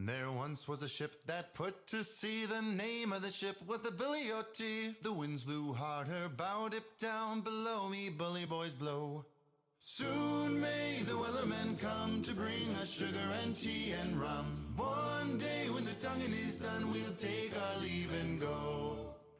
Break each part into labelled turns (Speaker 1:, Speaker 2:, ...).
Speaker 1: There once was a ship that put to sea. The name of the ship was the Billy O.T. The winds blew hard, her bow dipped down. Below me, bully boys blow. Soon may the wellermen come to bring us sugar and tea and rum. One day when the tonguing is done, we'll take our leave and go.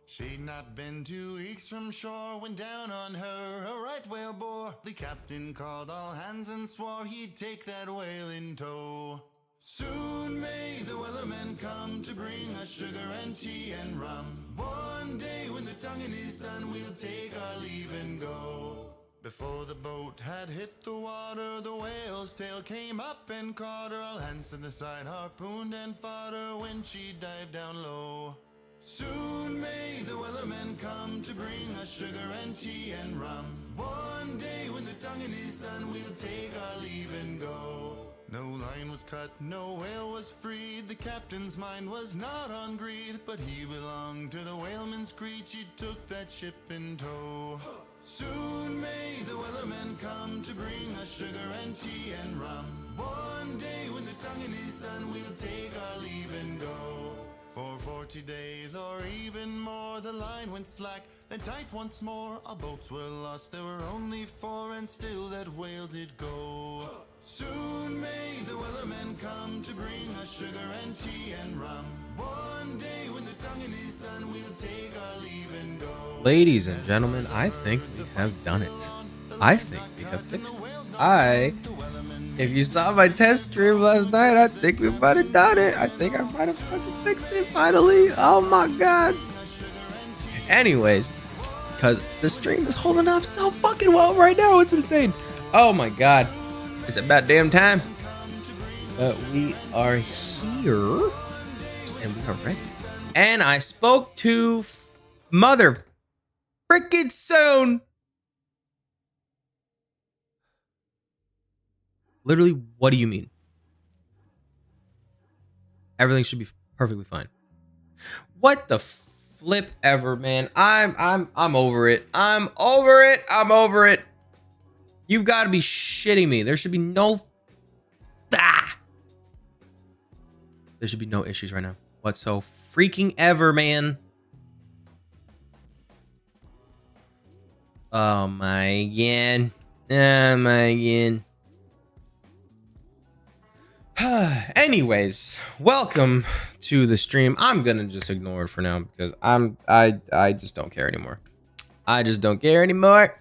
Speaker 1: She'd not been 2 weeks from shore when down on her a right whale bore. The captain called all hands and swore he'd take that whale in tow. Soon may the wellermen come to bring us sugar and tea and rum. One day when the tonguing is done, we'll take our leave and go. Before the boat had hit the water, the whale's tail came up and caught her. All hands to the side, harpooned and fought her when she dived down low. Soon may the wellermen come to bring us sugar and tea and rum. One day when the tonguing is done, we'll take our leave and go. No line was cut, no whale was freed. The captain's mind was not on greed, but he belonged to the whaleman's creed. She took that ship in tow. Soon may the wellermen come to bring us sugar and tea and rum. One day when the tonguing is done, we'll take our leave and go. For 40 days or even more, the line went slack, then tight once more. Our boats were lost, there were only 4, and still that whale did go. Soon may the wellermen come to bring us sugar and tea and rum. One day when the tonguing is done, we'll take our leave and go.
Speaker 2: Ladies and gentlemen, I think we have done it. I think we have fixed it. If you saw my test stream last night, I think we might have done it. I think I might have fucking fixed it finally. Oh my god. Anyways, because the stream is holding up so fucking well right now. It's insane. Oh my god. It's about damn time. We are here. And we are ready. And I spoke to mother freaking soon. Literally, what do you mean? Everything should be perfectly fine. What the flip ever, man? I'm over it. I'm over it. I'm over it. You've got to be shitting me. There should be no there should be no issues right now. What's so freaking ever, man? Oh my god. Oh my god. Anyways, welcome to the stream. I'm gonna just ignore it for now because I just don't care anymore. I just don't care anymore.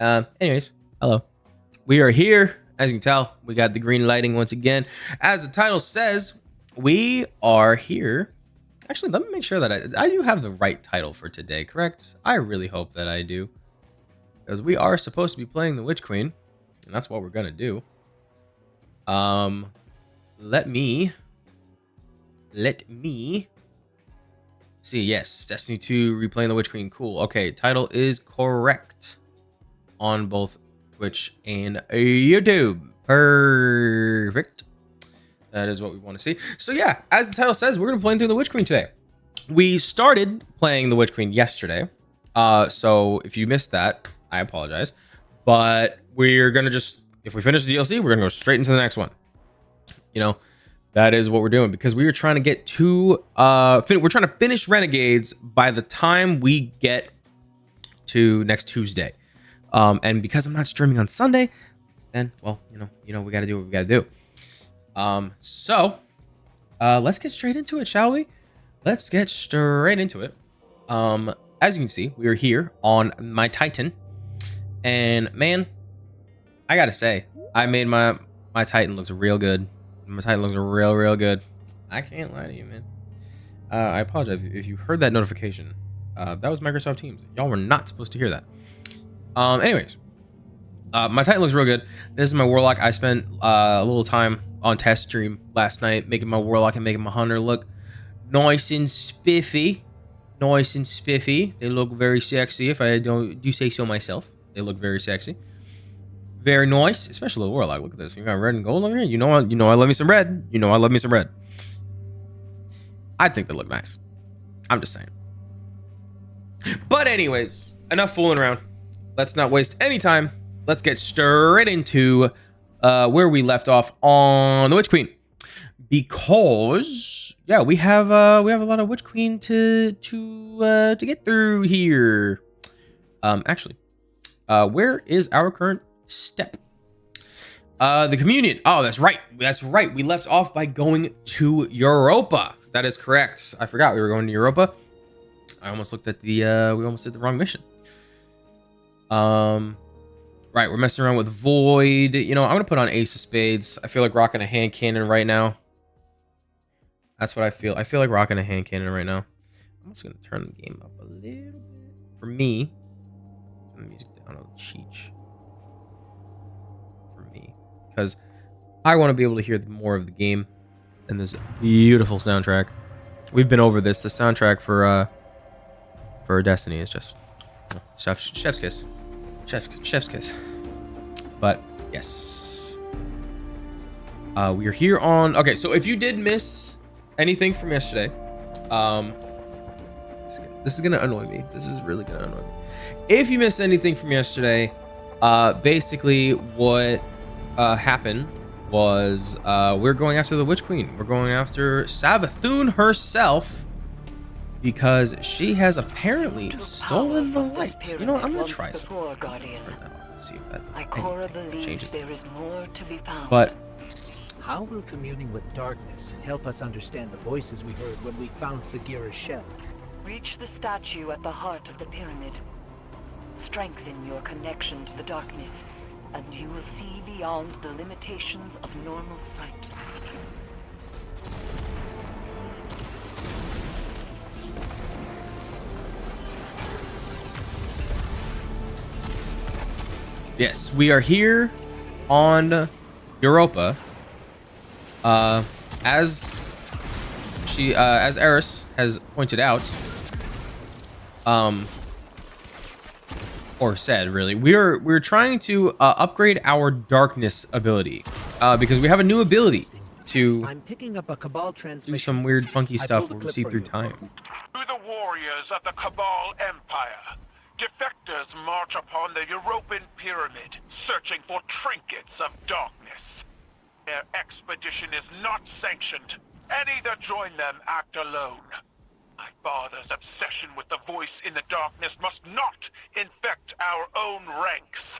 Speaker 2: Anyways, hello. We are here. As you can tell, we got the green lighting once again. As the title says, we are here. Actually, let me make sure that I do have the right title for today, correct? I really hope that I do. Because we are supposed to be playing the Witch Queen. And that's what we're gonna do. Let me see. Yes, Destiny 2 replaying the Witch Queen. Cool. Okay, title is correct on both Twitch and YouTube. Perfect. That is what we want to see. So yeah, as the title says, we're gonna be playing through the Witch Queen today. We started playing the Witch Queen yesterday. So if you missed that, I apologize. But we're gonna just, if we finish the DLC, we're gonna go straight into the next one. You know, that is what we're doing because we are trying to get to we're trying to finish Renegades by the time we get to next Tuesday. And because I'm not streaming on Sunday, then well, you know, we gotta do what we gotta do. So let's get straight into it, shall we? Let's get straight into it. As you can see, we are here on my Titan, and man, I gotta say, I made my Titan looks real good. My Titan looks real good. I can't lie to you, man. I apologize if you heard that notification. That was Microsoft Teams. Y'all were not supposed to hear that. Anyways, my Titan looks real good. This is my Warlock. I spent a little time on test stream last night making my Warlock and making my Hunter look nice and spiffy. Nice and spiffy. They look very sexy. If I do say so myself, they look very sexy. Very nice, especially the Warlock. Look at this. You got red and gold over here. You know I love me some red. You know I love me some red. I think they look nice. I'm just saying. But anyways, enough fooling around. Let's not waste any time. Let's get straight into where we left off on the Witch Queen. because yeah, we have a lot of Witch Queen to get through here. Actually, where is our current step? The communion. Oh, that's right. We left off by going to Europa. That is correct. I forgot we were going to Europa. I almost looked at the we almost did the wrong mission. Right, we're messing around with Void. You know, I'm gonna put on Ace of Spades. I feel like rocking a hand cannon right now. That's what I feel. I feel like rocking a hand cannon right now. I'm just gonna turn the game up a little bit. For me, turn the music down a cheech. For me, because I want to be able to hear more of the game and this beautiful soundtrack. We've been over this. The soundtrack for Destiny is just chef's kiss. Chef's kiss. But yes, we are here on. Okay, so if you did miss anything from yesterday, this is gonna annoy me. This is really gonna annoy me. If you missed anything from yesterday, basically what happened was we're going after the Witch Queen. We're going after Savathun herself. Because she has apparently stolen the light. You know what? I'm gonna try something. See if that changes.
Speaker 3: There is more to be found.
Speaker 2: But
Speaker 4: how will communing with darkness help us understand the voices we heard when we found Sagira's shell?
Speaker 3: Reach the statue at the heart of the pyramid. Strengthen your connection to the darkness, and you will see beyond the limitations of normal sight.
Speaker 2: yes, we are here on Europa. As Eris has pointed out, or said, really, we're trying to upgrade our darkness ability, because we have a new ability to
Speaker 4: I'm picking up a Cabal
Speaker 2: do
Speaker 4: transmission.
Speaker 2: some weird, funky
Speaker 4: I
Speaker 2: stuff
Speaker 4: pulled a
Speaker 2: where we
Speaker 4: clip
Speaker 2: see
Speaker 4: for
Speaker 2: through
Speaker 4: you.
Speaker 2: time.
Speaker 5: To the warriors of the Cabal Empire, defectors march upon the European pyramid, searching for trinkets of darkness. Their expedition is not sanctioned. Any that join them act alone. My father's obsession with the voice in the darkness must not infect our own ranks.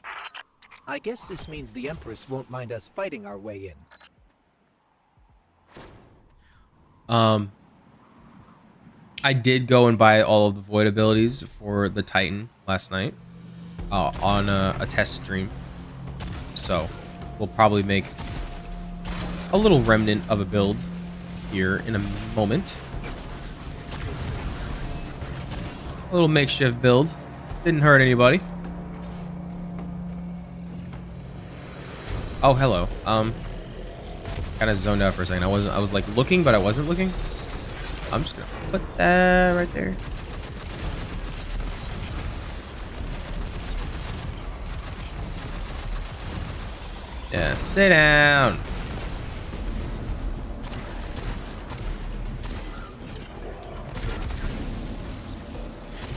Speaker 4: I guess this means the Empress won't mind us fighting our way in.
Speaker 2: I did go and buy all of the Void abilities for the Titan last night on a test stream. So we'll probably make a little remnant of a build here in a moment. A little makeshift build. Didn't hurt anybody. Oh, hello. Kind of zoned out for a second. I was like looking, but I wasn't looking. I'm just gonna put that right there. Yeah, sit down.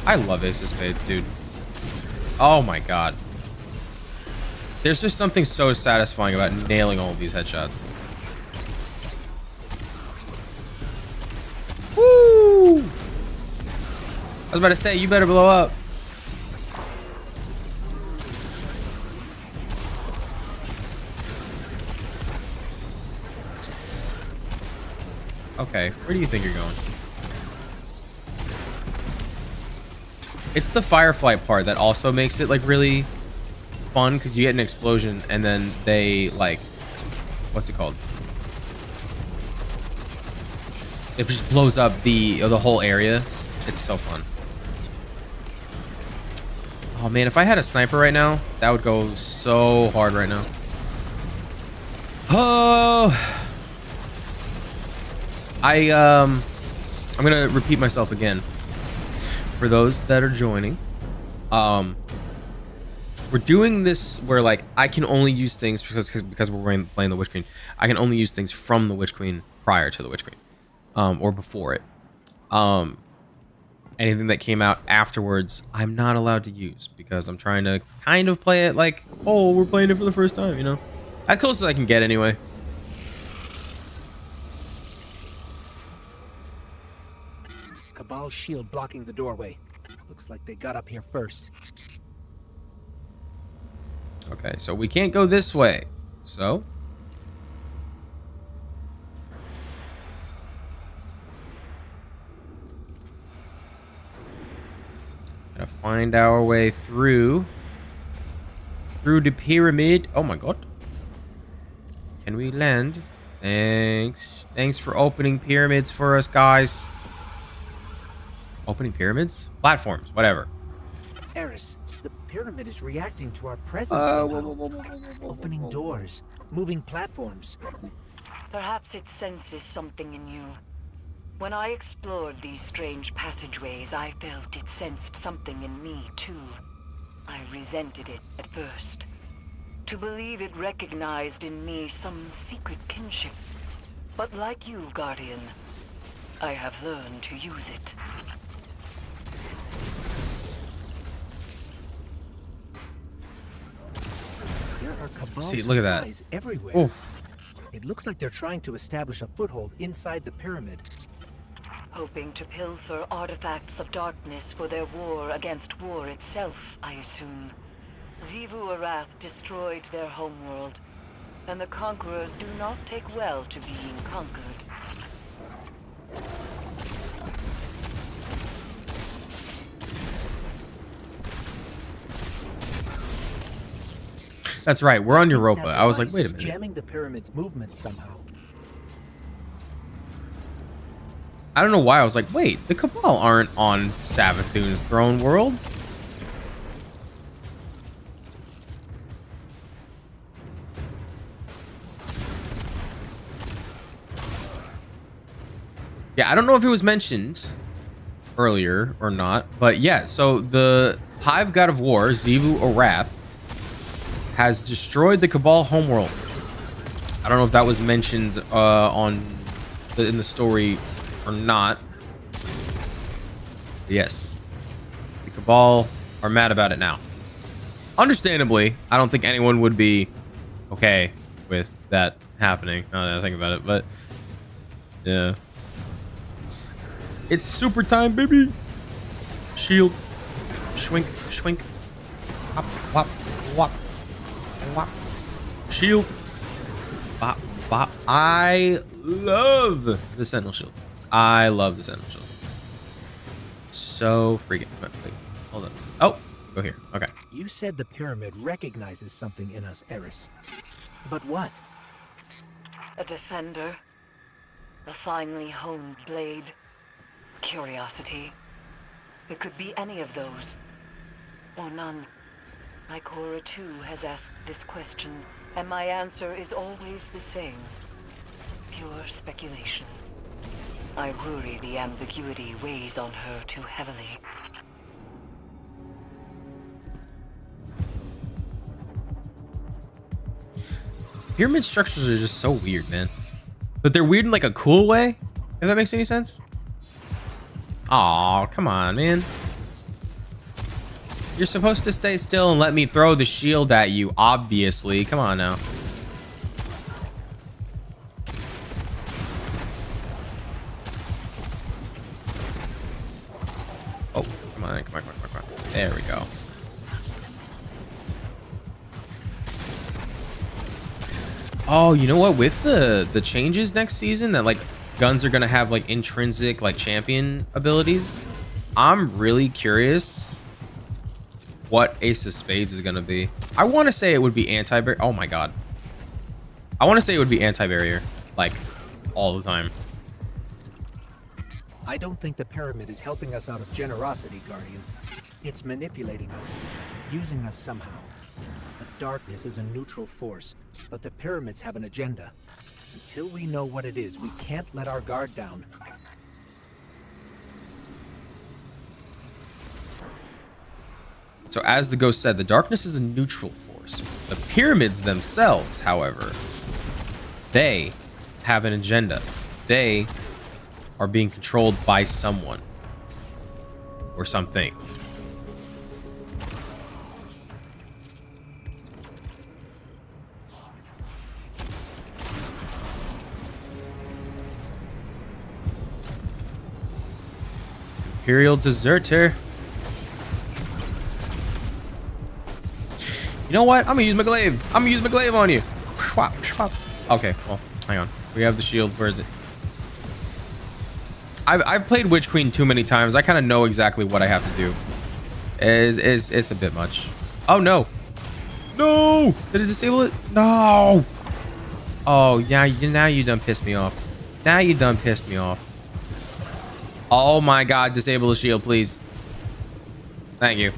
Speaker 2: I love Ace of Spades, dude. Oh my god. There's just something so satisfying about nailing all of these headshots. Woo! I was about to say, you better blow up. Okay, where do you think you're going? It's the Firefly part that also makes it like really fun, because you get an explosion and then they like, what's it called? It just blows up the whole area. It's so fun. Oh man, if I had a sniper right now, that would go so hard right now. Oh, I'm gonna repeat myself again for those that are joining. We're doing this where like I can only use things because we're playing the Witch Queen. I can only use things from the Witch Queen prior to the Witch Queen, or before it. Anything that came out afterwards, I'm not allowed to use because I'm trying to kind of play it like, oh, we're playing it for the first time, you know, as close as I can get anyway.
Speaker 4: Cabal shield blocking the doorway. Looks like they got up here first.
Speaker 2: Okay, so we can't go this way. So gotta find our way through the pyramid. Oh my god. Can we land? Thanks. Thanks for opening pyramids for us, guys. Opening pyramids? Platforms, whatever.
Speaker 4: Eris, the pyramid is reacting to our presence somehow. Opening doors, moving platforms.
Speaker 3: Perhaps it senses something in you. When I explored these strange passageways, I felt it sensed something in me, too. I resented it at first. To believe it recognized in me some secret kinship. But like you, Guardian, I have learned to use it.
Speaker 4: There are Cabal
Speaker 2: See, look at that.
Speaker 4: supplies everywhere.
Speaker 2: Oof.
Speaker 4: It looks like they're trying to establish a foothold inside the pyramid.
Speaker 3: Hoping to pilfer artifacts of darkness for their war against war itself, I assume. Xivu Arath destroyed their homeworld, and the conquerors do not take well to being conquered.
Speaker 2: That's right. We're on Europa.
Speaker 4: That
Speaker 2: I was like,
Speaker 4: device
Speaker 2: wait a
Speaker 4: is
Speaker 2: minute.
Speaker 4: jamming the pyramid's movement somehow.
Speaker 2: I don't know why I was like, wait, the Cabal aren't on Savathun's throne world. Yeah, I don't know if it was mentioned earlier or not, but yeah, so the Hive God of War, Xivu Arath, has destroyed the Cabal homeworld. I don't know if that was mentioned in the story or not. But yes, the Cabal are mad about it now. Understandably, I don't think anyone would be okay with that happening. Now that I think about it, but yeah. It's super time, baby. Shield. Schwink. Schwink. Wop. Wop. Wop. Wop. Shield. Bop. Bop. I love the Sentinel Shield. I love the Sentinel Shield. So freaking fun. Wait, hold on. Oh, go here. Okay.
Speaker 4: You said the pyramid recognizes something in us, Eris. But what?
Speaker 3: A defender. A finely honed blade. Curiosity. It could be any of those. Or none. My Cora too has asked this question, and my answer is always the same. Pure speculation. I worry the ambiguity weighs on her too heavily.
Speaker 2: Pyramid structures are just so weird, man. But they're weird in like a cool way, if that makes any sense. Aw, come on, man. You're supposed to stay still and let me throw the shield at you, obviously. Come on now. Oh, come on, come on, come on, come on. There we go. Oh, you know what? With the changes next season, that like guns are gonna have like intrinsic like champion abilities. I'm really curious what Ace of Spades is gonna be. I want to say it would be anti-barrier. Oh my god. I want to say it would be anti-barrier, like all the time.
Speaker 4: I don't think the pyramid is helping us out of generosity, Guardian. It's manipulating us, using us somehow. The darkness is a neutral force, but the pyramids have an agenda. Until we know what it is, we can't let our guard down.
Speaker 2: So as the ghost said, the darkness is a neutral force. The pyramids themselves, however, they have an agenda. They are being controlled by someone or something. Imperial deserter. You know what? I'm gonna use my glaive. I'm gonna use my glaive on you. Swap, swap. Okay, well, hang on. We have the shield. Where is it? I've played Witch Queen too many times. I kind of know exactly what I have to do. It's a bit much. Oh no. No! Did it disable it? No! Oh, yeah, now you done pissed me off. Now you done pissed me off. Oh my god, disable the shield, please. Thank you.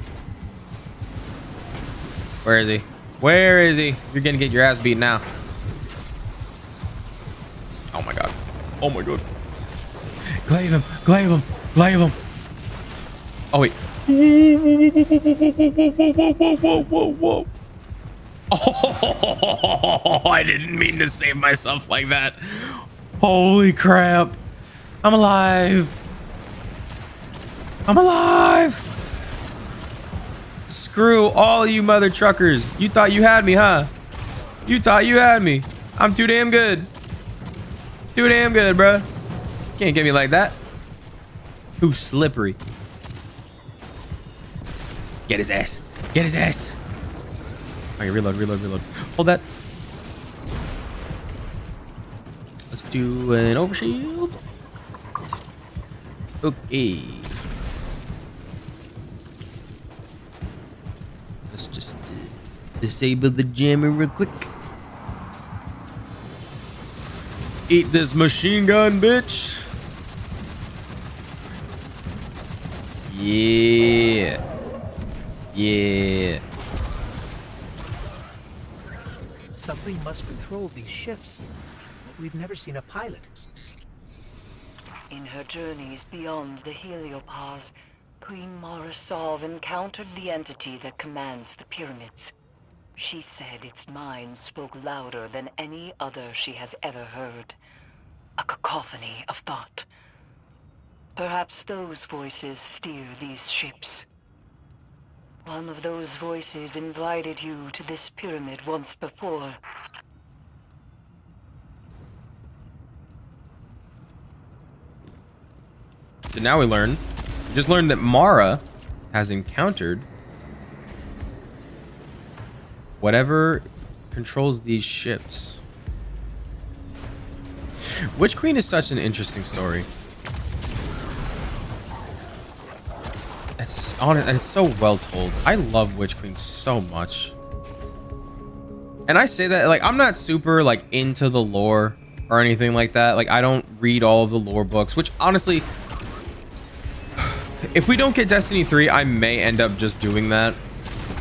Speaker 2: Where is he? Where is he? You're gonna get your ass beat now. Oh my god. Oh my god. Glaive him, glaive him, glaive him. Oh wait. Whoa, whoa, whoa. Oh, I didn't mean to save myself like that. Holy crap. I'm alive. I'm alive. Screw all you mother truckers. You thought you had me, huh? You thought you had me. I'm too damn good. Too damn good, bro. Can't get me like that. Too slippery. Get his ass. Get his ass. Okay, reload, reload, reload. Hold that. Let's do an overshield. Okay. Let's just disable the jammer real quick. Eat this machine gun, bitch. Yeah. Yeah.
Speaker 4: Something must control these ships, but we've never seen a pilot.
Speaker 3: In her journeys beyond the Heliopause, Queen Mara Sov encountered the entity that commands the pyramids. She said its mind spoke louder than any other she has ever heard. A cacophony of thought. Perhaps those voices steer these ships. One of those voices invited you to this pyramid once before.
Speaker 2: So now we just learned that Mara has encountered whatever controls these ships. Witch Queen is such an interesting story. It's honest and it's so well told. I love Witch Queen so much. And I say that like I'm not super like into the lore or anything like that. Like I don't read all of the lore books, which honestly, if we don't get Destiny 3, I may end up just doing that.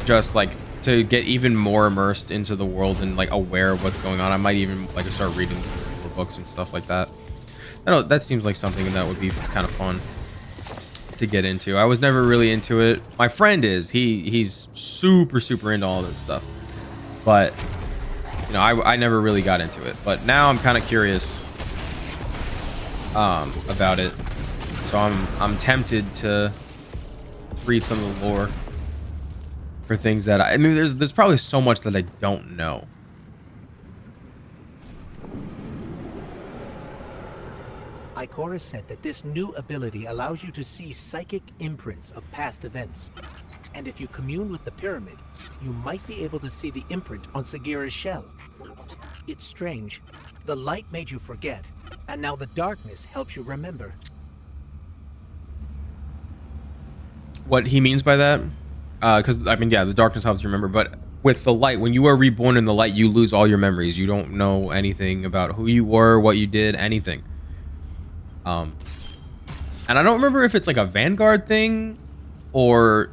Speaker 2: Just like to get even more immersed into the world and like aware of what's going on. I might even like start reading lore books and stuff like that. I don't know, that seems like something that would be kind of fun to get into. I was never really into it. My friend is. He's super into all that stuff. But you know, I never really got into it. But now I'm kind of curious about it. So I'm tempted to read some of the lore for things that I mean there's probably so much that I don't know.
Speaker 4: Ikora said that this new ability allows you to see psychic imprints of past events. And if you commune with the pyramid, you might be able to see the imprint on Sagira's shell. It's strange. The light made you forget, and now the darkness helps you remember.
Speaker 2: What he means by that? Because I mean, yeah, the darkness helps you remember, but with the light, when you are reborn in the light, you lose all your memories. You don't know anything about who you were, what you did, anything. And I don't remember if it's like a Vanguard thing or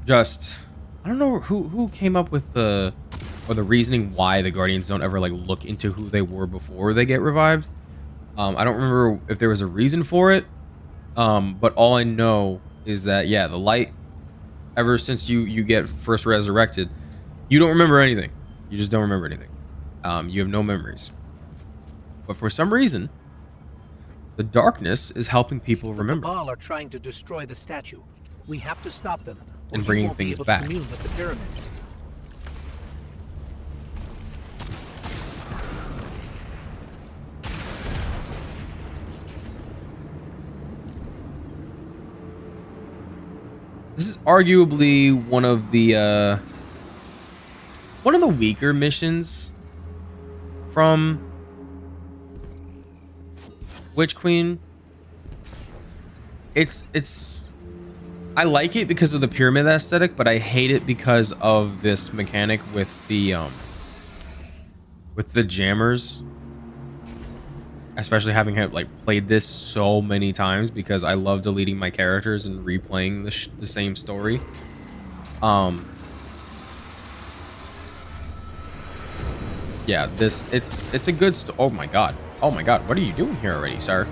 Speaker 2: just I don't know who came up with the reasoning why the Guardians don't ever like look into who they were before they get revived. I don't remember if there was a reason for it. But all I know is that yeah, the light, ever since you get first resurrected, you don't remember anything. You just don't remember anything. You have no memories. But for some reason, the darkness is helping people remember.
Speaker 4: The Cabal are trying to destroy the statue. We have to stop them. or
Speaker 2: And
Speaker 4: you
Speaker 2: bringing
Speaker 4: won't be
Speaker 2: things
Speaker 4: able to
Speaker 2: back.
Speaker 4: commune with the pyramid.
Speaker 2: This is arguably one of the weaker missions from Witch Queen. It's I like it because of the pyramid aesthetic, but I hate it because of this mechanic with the jammers. Especially having like played this so many times, because I love deleting my characters and replaying the same story. Yeah, it's a good oh my god, what are you doing here already, sir?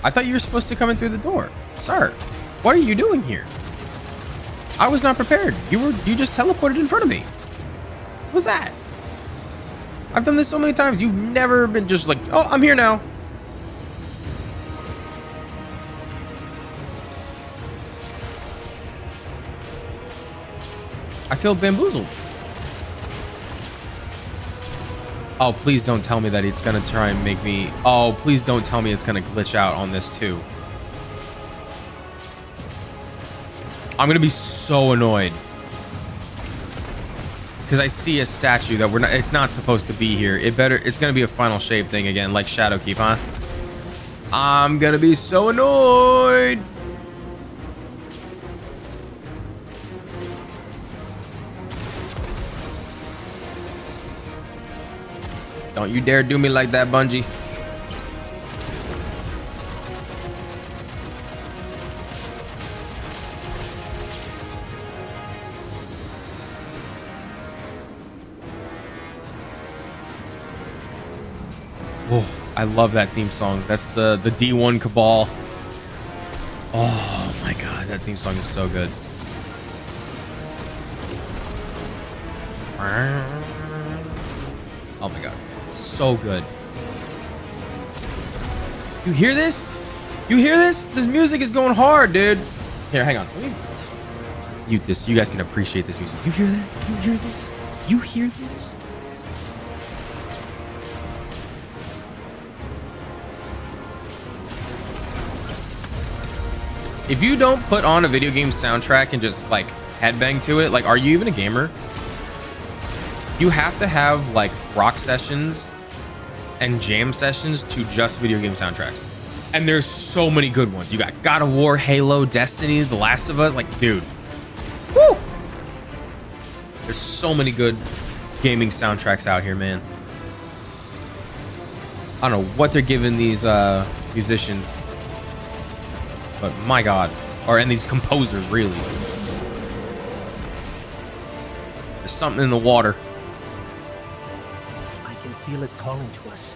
Speaker 2: I thought you were supposed to come in through the door. Sir, what are you doing here? I was not prepared. You just teleported in front of me. What was that? I've done this so many times. You've never been just like, oh, I'm here now. I feel bamboozled. Oh, please don't tell me that it's gonna try and make me... Oh, please don't tell me it's gonna glitch out on this too. I'm gonna be so annoyed. Because I see a statue that it's not supposed to be here. It's gonna be a final shape thing again, like Shadowkeep, huh? I'm gonna be so annoyed. Don't you dare do me like that, Bungie. Oh, I love that theme song. That's the D1 Cabal. Oh my god, that theme song is so good. Oh my god, it's so good. You hear this? You hear this? This music is going hard, dude. Here, hang on. Let me mute this. You guys can appreciate this music. You hear that? You hear this? You hear this? If you don't put on a video game soundtrack and just like headbang to it, like, are you even a gamer? You have to have like rock sessions and jam sessions to just video game soundtracks. And there's so many good ones. You got God of War, Halo, Destiny, The Last of Us. Like, dude, woo! There's so many good gaming soundtracks out here, man. I don't know what they're giving these musicians. But my god. And these composers, really. There's something in the water.
Speaker 4: I can feel it calling to us.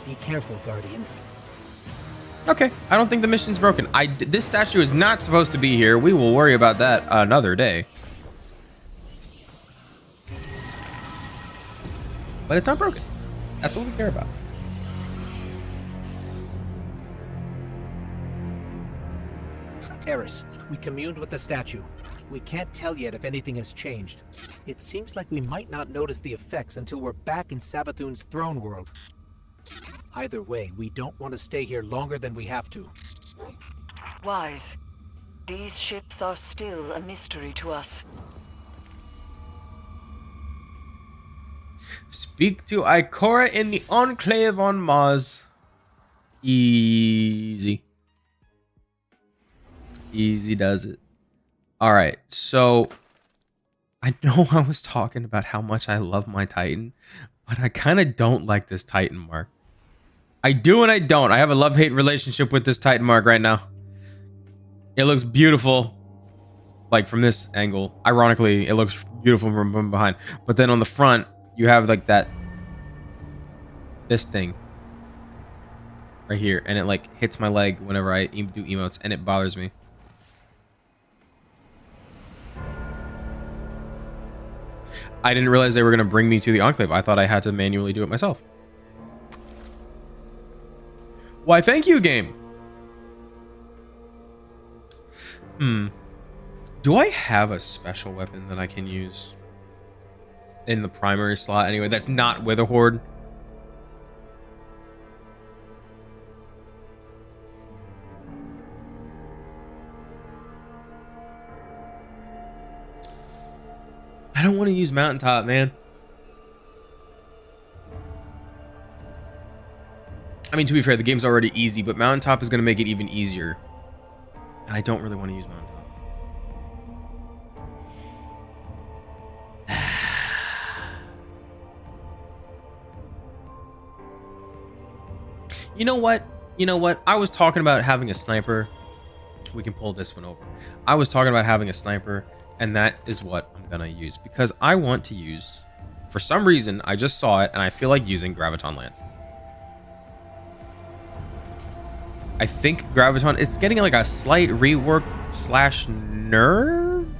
Speaker 4: Be careful, Guardian.
Speaker 2: Okay, I don't think the mission's broken. This statue is not supposed to be here. We will worry about that another day. But it's not broken. That's what we care about.
Speaker 4: Eris, we communed with the statue. We can't tell yet if anything has changed. It seems like we might not notice the effects until we're back in Savathun's throne world. Either way, we don't want to stay here longer than we have to.
Speaker 3: Wise. These ships are still a mystery to us.
Speaker 2: Speak to Ikora in the Enclave on Mars. Easy. Easy does it. All right, so I know I was talking about how much I love my Titan, but I kind of don't like this Titan mark. I do and I don't. I have a love-hate relationship with this Titan mark right now. It looks beautiful, like from this angle. Ironically, it looks beautiful from behind. But then on the front, you have like this thing right here, and it like hits my leg whenever I do emotes, and it bothers me. I didn't realize they were going to bring me to the Enclave. I thought I had to manually do it myself. Why, thank you, game. Do I have a special weapon that I can use in the primary slot anyway? That's not Witherhoard. I don't want to use Mountaintop, man. I mean, to be fair, the game's already easy, but Mountaintop is going to make it even easier. And I don't really want to use Mountaintop. You know what? You know what? I was talking about having a sniper. We can pull this one over. I was talking about having a sniper, and that is what I'm going to use. Because I want to use, for some reason, I just saw it, and I feel like using Graviton Lance. I think Graviton, it's getting like a slight rework slash nerf.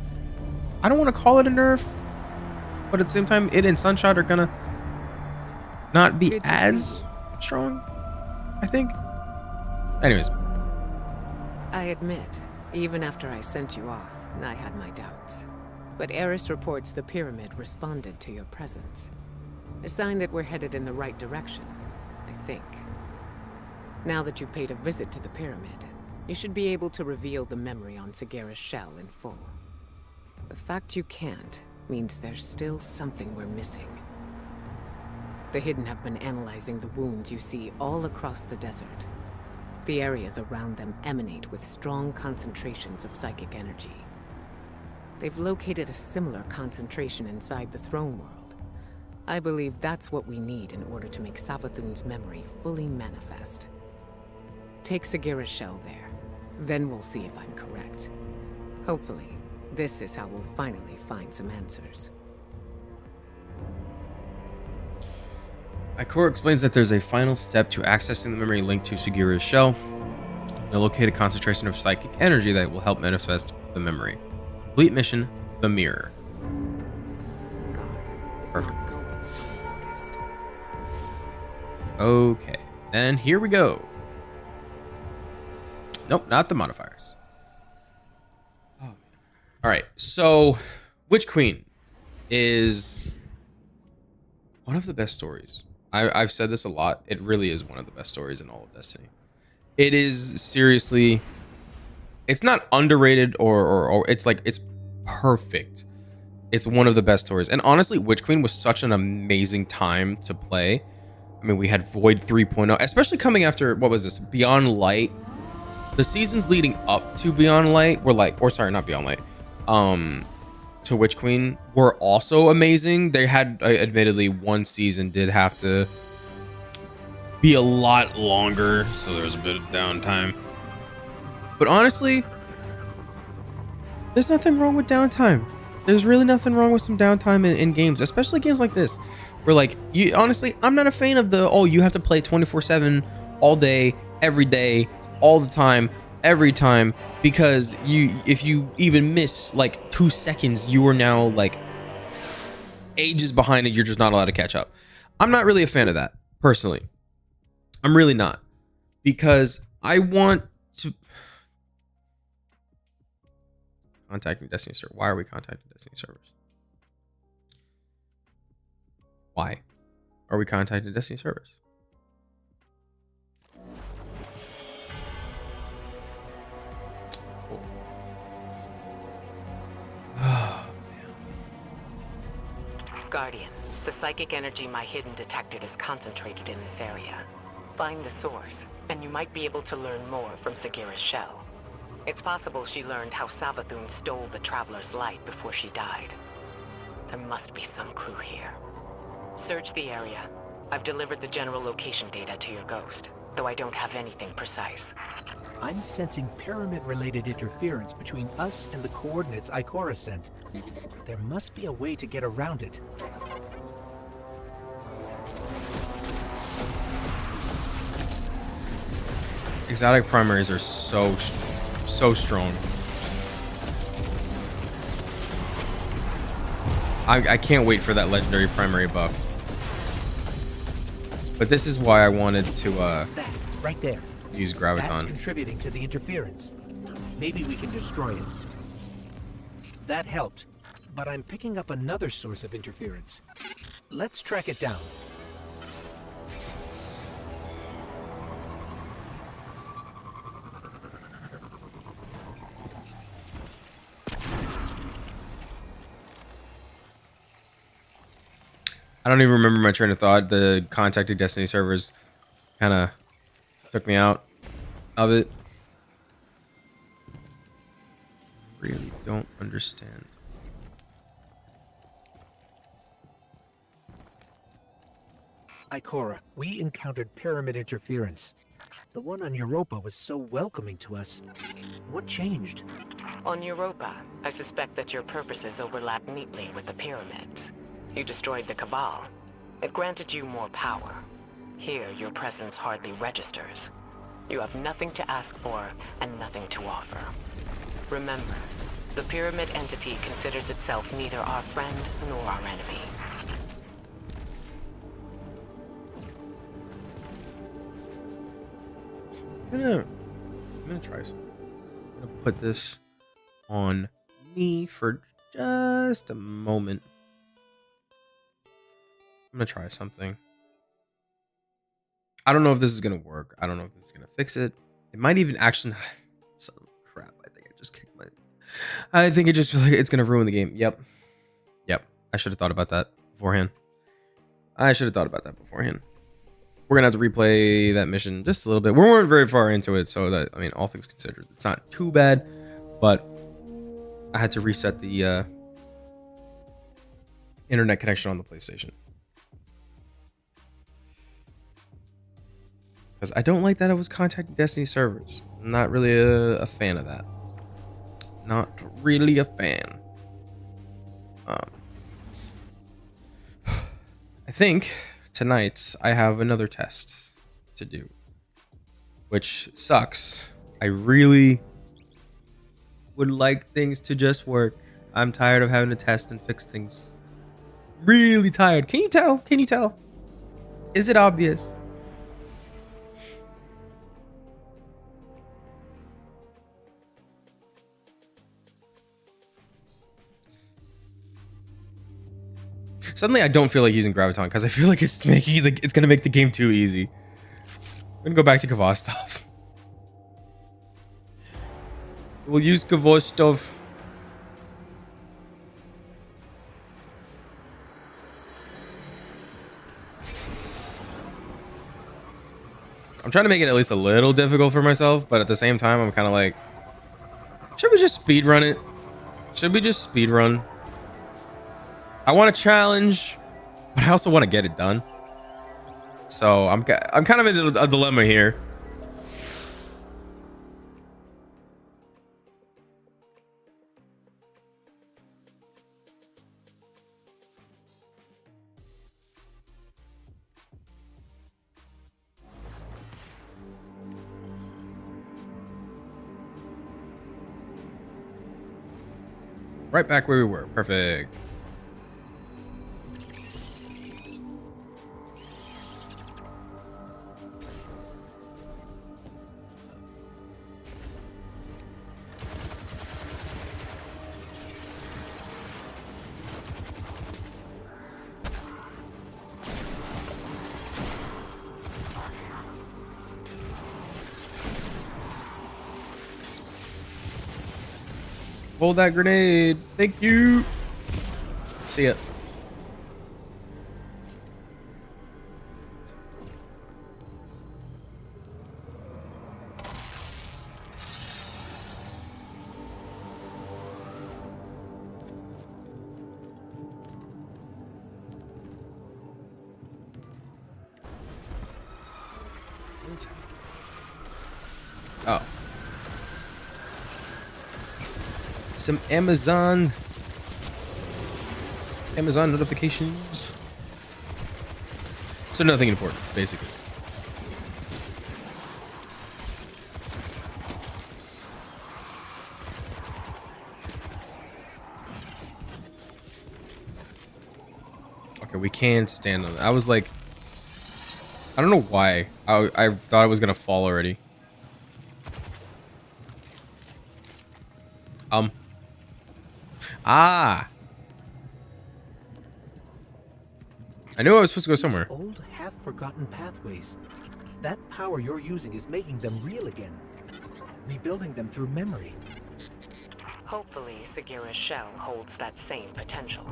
Speaker 2: I don't want to call it a nerf, but at the same time, it and Sunshot are gonna not be as strong, I think. Anyways.
Speaker 6: I admit, even after I sent you off, I had my doubts. But Eris reports the pyramid responded to your presence. A sign that we're headed in the right direction, I think. Now that you've paid a visit to the pyramid, you should be able to reveal the memory on Sagira's shell in full. The fact you can't means there's still something we're missing. The Hidden have been analyzing the wounds you see all across the desert. The areas around them emanate with strong concentrations of psychic energy. They've located a similar concentration inside the throne world. I believe that's what we need in order to make Savathun's memory fully manifest. Take Sagira's shell there. Then we'll see if I'm correct. Hopefully, this is how we'll finally find some answers.
Speaker 2: Ikora explains that there's a final step to accessing the memory linked to Sagira's shell. You'll locate a concentration of psychic energy that will help manifest the memory. Complete mission, the mirror. Perfect. Okay, and here we go. Nope, not the modifiers. Oh, man. All right, so Witch Queen is one of the best stories. I've said this a lot. It really is one of the best stories in all of Destiny. It is seriously, it's not underrated or it's like, it's perfect. It's one of the best stories. And honestly, Witch Queen was such an amazing time to play. I mean, we had Void 3.0, especially coming after, what was this, Beyond Light. The seasons leading up to Beyond Light were like, or sorry, not Beyond Light, to Witch Queen were also amazing. They had, admittedly, one season did have to be a lot longer, so there was a bit of downtime. But honestly, there's nothing wrong with downtime. There's really nothing wrong with some downtime in games, especially games like this. Where like, you honestly, I'm not a fan of the, oh, you have to play 24/7 all day, every day, all the time, every time, because if you even miss like 2 seconds, you are now like ages behind and you're just not allowed to catch up. I'm not really a fan of that, personally. I'm really not, because I want to contacting Destiny server. Why are we contacting Destiny servers? Why are we contacting Destiny servers? Oh, man.
Speaker 6: Guardian, the psychic energy my Hidden detected is concentrated in this area. Find the source, and you might be able to learn more from Sagira's shell. It's possible she learned how Savathun stole the Traveler's light before she died. There must be some clue here. Search the area. I've delivered the general location data to your ghost, though I don't have anything precise.
Speaker 4: I'm sensing pyramid-related interference between us and the coordinates Ikora sent. There must be a way to get around it.
Speaker 2: Exotic primaries are so strong. I can't wait for that legendary primary buff. But this is why I wanted to
Speaker 4: That, right there.
Speaker 2: use
Speaker 4: That's
Speaker 2: Graviton.
Speaker 4: contributing to the interference. Maybe we can destroy it. That helped, but I'm picking up another source of interference. Let's track it down.
Speaker 2: don't even remember my train of thought. The contacting Destiny servers kind of took me out of it. Really don't understand.
Speaker 4: Ikora, we encountered pyramid interference. The one on Europa was so welcoming to us. What changed?
Speaker 6: On Europa, I suspect that your purposes overlap neatly with the pyramids. You destroyed the Cabal. It granted you more power. Here, your presence hardly registers. You have nothing to ask for and nothing to offer. Remember, the pyramid entity considers itself neither our friend nor our enemy.
Speaker 2: I'm gonna try something. I'm gonna put this on me for just a moment. I'm gonna try something. I don't know if this is gonna work. I don't know if this is gonna fix it. It might even actually. Son of crap! I think I just kicked my. I think it just like it's gonna ruin the game. Yep. I should have thought about that beforehand. We're gonna have to replay that mission just a little bit. We weren't very far into it, so that, I mean, all things considered, it's not too bad. But I had to reset the internet connection on the PlayStation because I don't like that I was contacting Destiny servers. I'm not really a fan of that. Not really a fan. I think tonight I have another test to do, which sucks. I really would like things to just work. I'm tired of having to test and fix things. Really tired. Can you tell? Is it obvious? Suddenly I don't feel like using Graviton because I feel like it's gonna make the game too easy. I'm gonna go back to Kvostov. We'll use Kvostov. I'm trying to make it at least a little difficult for myself, but at the same time I'm kind of like, should we just speedrun it? Should we just speedrun? I want a challenge, but I also want to get it done. So I'm kind of in a dilemma here. Right back where we were. Perfect. Hold that grenade. Thank you. See ya. Oh. Some Amazon notifications. So nothing important, basically. Okay, we can stand on it. I was like, I don't know why. I thought I was gonna fall already. I knew I was supposed to go somewhere.
Speaker 4: These old, half-forgotten pathways. That power you're using is making them real again. Rebuilding them through memory.
Speaker 6: Hopefully, Sagira's shell holds that same potential.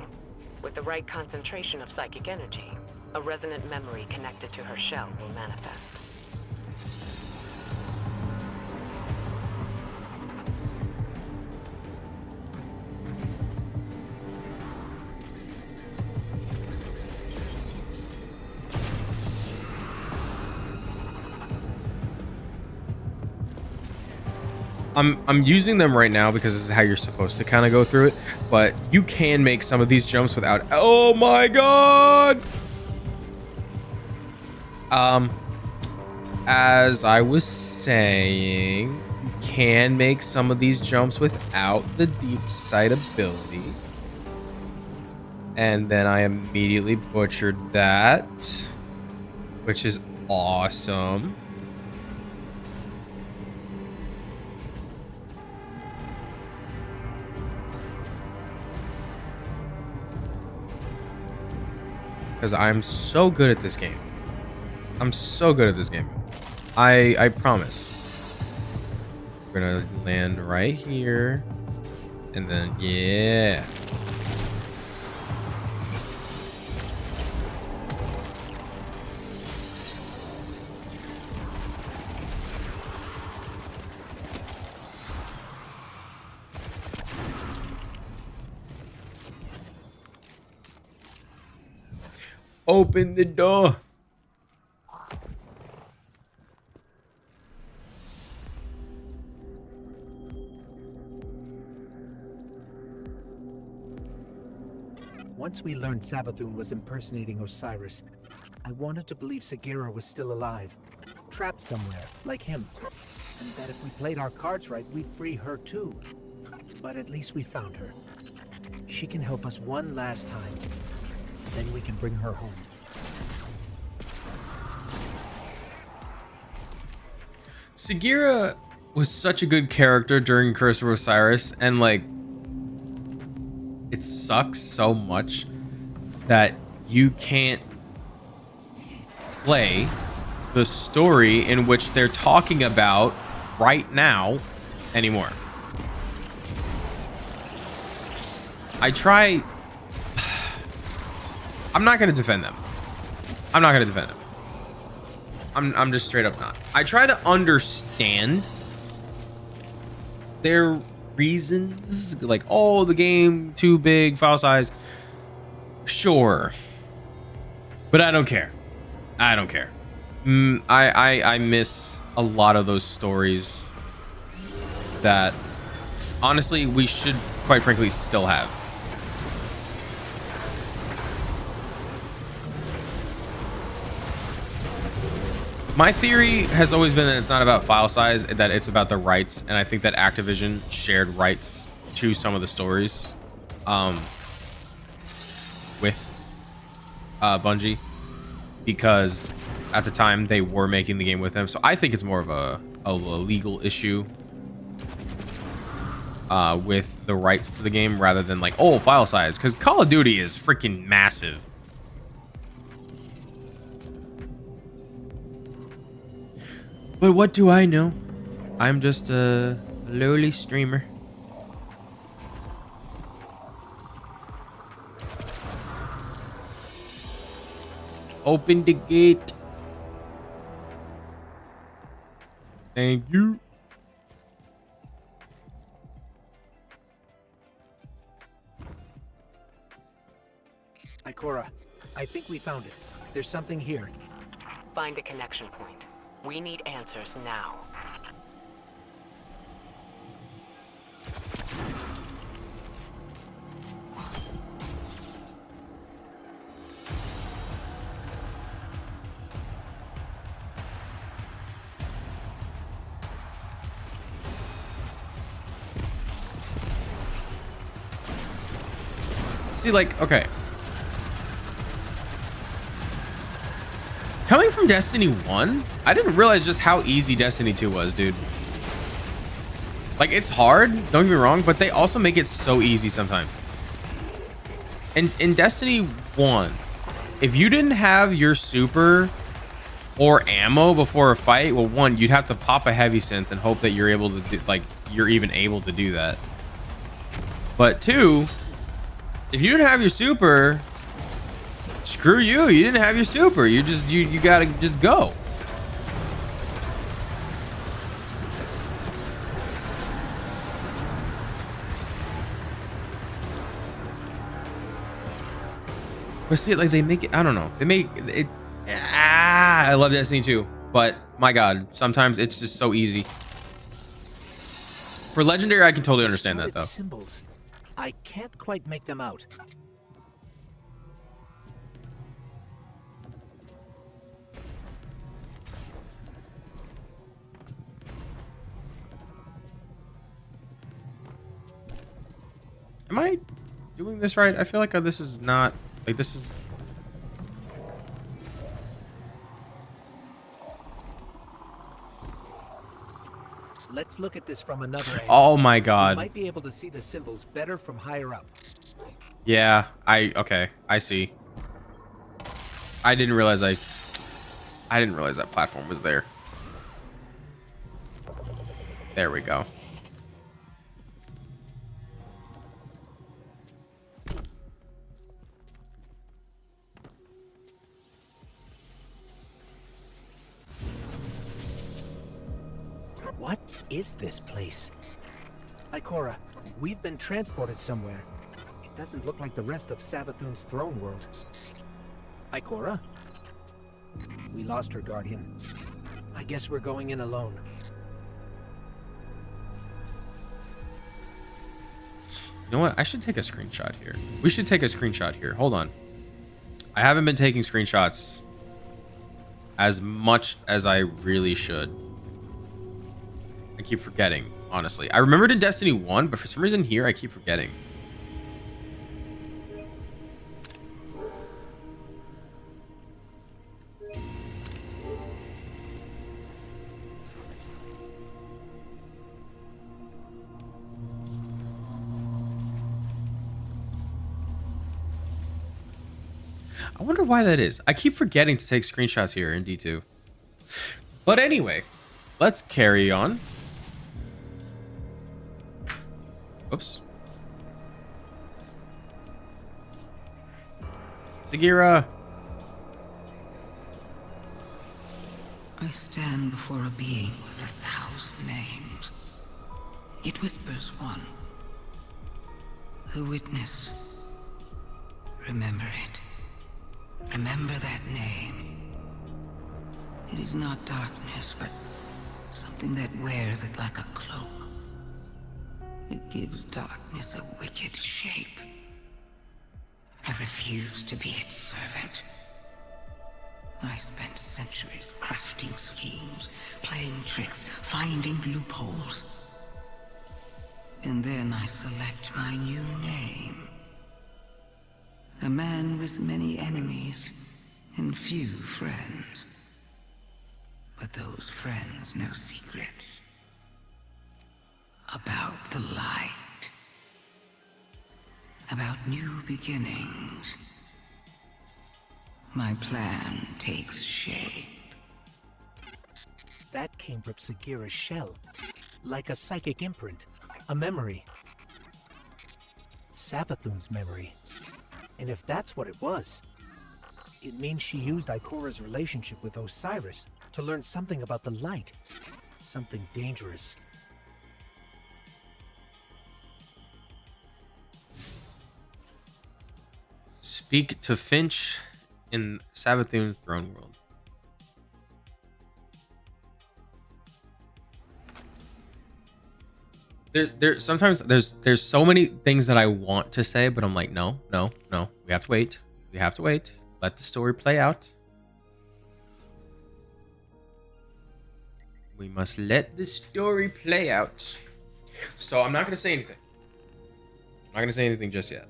Speaker 6: With the right concentration of psychic energy, A resonant memory connected to her shell will manifest.
Speaker 2: I'm using them right now because this is how you're supposed to kind of go through it, but you can make some of these jumps without. Oh my god! As I was saying, you can make some of these jumps without the deep sight ability. And then I immediately butchered that, which is awesome. Because I'm so good at this game. I'm so good at this game. I promise. We're gonna land right here. And then, yeah. Open the door.
Speaker 4: Once we learned Savathun was impersonating Osiris, I wanted to believe Sagira was still alive, trapped somewhere, like him. And that if we played our cards right, we'd free her too. But at least we found her. She can help us one last time. Then we can bring her home.
Speaker 2: Sagira was such a good character during Curse of Osiris, and like, it sucks so much that you can't play the story in which they're talking about right now anymore. I try. I'm not going to defend them. I'm not going to defend them. I'm just straight up not. I try to understand their reasons, like, oh, the game too big, file size. Sure, but I don't care. I don't care. I miss a lot of those stories that honestly we should, quite frankly, still have. My theory has always been that it's not about file size, that it's about the rights, and I think that Activision shared rights to some of the stories with Bungie, because at the time they were making the game with them. So I think it's more of a legal issue with the rights to the game rather than like, oh, file size, because Call of Duty is freaking massive. But what do I know? I'm just a lowly streamer. Open the gate. Thank you.
Speaker 4: Ikora, I think we found it. There's something here.
Speaker 6: Find a connection point. We need answers now.
Speaker 2: See, like, okay. Coming from Destiny 1, I didn't realize just how easy Destiny 2 was, dude. Like, it's hard, don't get me wrong, but they also make it so easy sometimes. In Destiny 1, if you didn't have your super or ammo before a fight, well, one, you'd have to pop a heavy synth and hope that you're able to do, like, you're even able to do that. But two, if you didn't have your super, screw you. You didn't have your super. You gotta just go. But see, like, they make it, I don't know. They make it, I love Destiny 2, but my God, sometimes it's just so easy. For Legendary, I can totally understand that, though.
Speaker 4: Symbols. I can't quite make them out.
Speaker 2: Am I doing this right? I feel like this is not, like, this is...
Speaker 4: Let's look at this from another angle.
Speaker 2: Oh my God.
Speaker 4: You might be able to see the symbols better from higher up.
Speaker 2: Yeah, okay, I see. I didn't realize that platform was there. There we go.
Speaker 4: What is this place? Ikora, we've been transported somewhere. It doesn't look like the rest of Savathun's throne world. Ikora? We lost her, Guardian. I guess we're going in alone.
Speaker 2: You know what? I should take a screenshot here. We should take a screenshot here. Hold on. I haven't been taking screenshots as much as I really should. I keep forgetting, honestly. I remembered in Destiny 1, but for some reason here, I keep forgetting. I wonder why that is. I keep forgetting to take screenshots here in D2. But anyway, let's carry on. Oops. Sagira.
Speaker 7: I stand before a being with 1,000 names. It whispers one. The witness. Remember it. Remember that name. It is not darkness, but something that wears it like a cloak. It gives darkness a wicked shape. I refuse to be its servant. I spent centuries crafting schemes, playing tricks, finding loopholes. And then I select my new name. A man with many enemies and few friends. But those friends know secrets. About the light. About new beginnings. My plan takes shape.
Speaker 4: That came from Sagira's shell. Like a psychic imprint. A memory. Savathun's memory. And if that's what it was, it means she used Ikora's relationship with Osiris to learn something about the light. Something dangerous.
Speaker 2: Speak to Finch in Savathun's throne world. Sometimes there's so many things that I want to say, but I'm like, no. We have to wait. We have to wait. Let the story play out. We must let the story play out. So I'm not gonna say anything. I'm not gonna say anything just yet.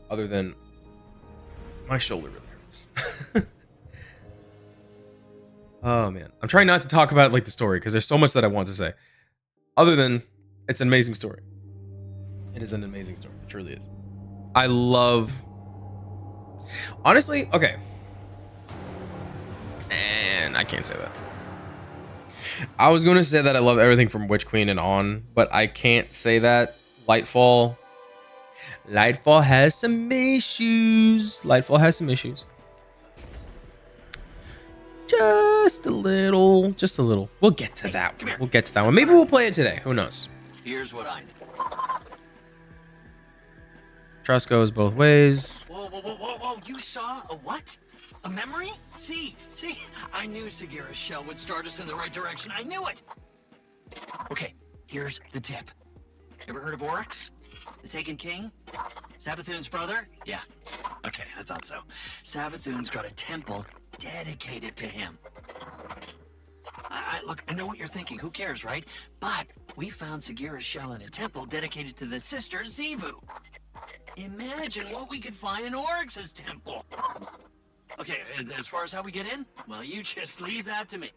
Speaker 2: Other than my shoulder really hurts. Oh man. I'm trying not to talk about like the story because there's so much that I want to say. Other than it's an amazing story. It is an amazing story. It truly is. I love... Honestly, okay. And I can't say that. I was going to say that I love everything from Witch Queen and on, but I can't say that. Lightfall. Lightfall has some issues. Lightfall has some issues. Just a little. Just a little. We'll get to that one. We'll get to that one. Maybe we'll play it today. Who knows?
Speaker 8: Here's what I know.
Speaker 2: Trust goes both ways.
Speaker 8: Whoa. You saw a what? A memory? See, I knew Sagira's shell would start us in the right direction. I knew it. Okay, here's the tip. Ever heard of Oryx? The Taken King? Savathun's brother? Yeah. Okay, I thought so. Savathun's got a temple dedicated to him. Look, I know what you're thinking. Who cares, right? But we found Sagira's shell in a temple dedicated to the sister Xivu. Imagine what we could find in Oryx's temple. Okay, as far as how we get in, well, you just leave that to me.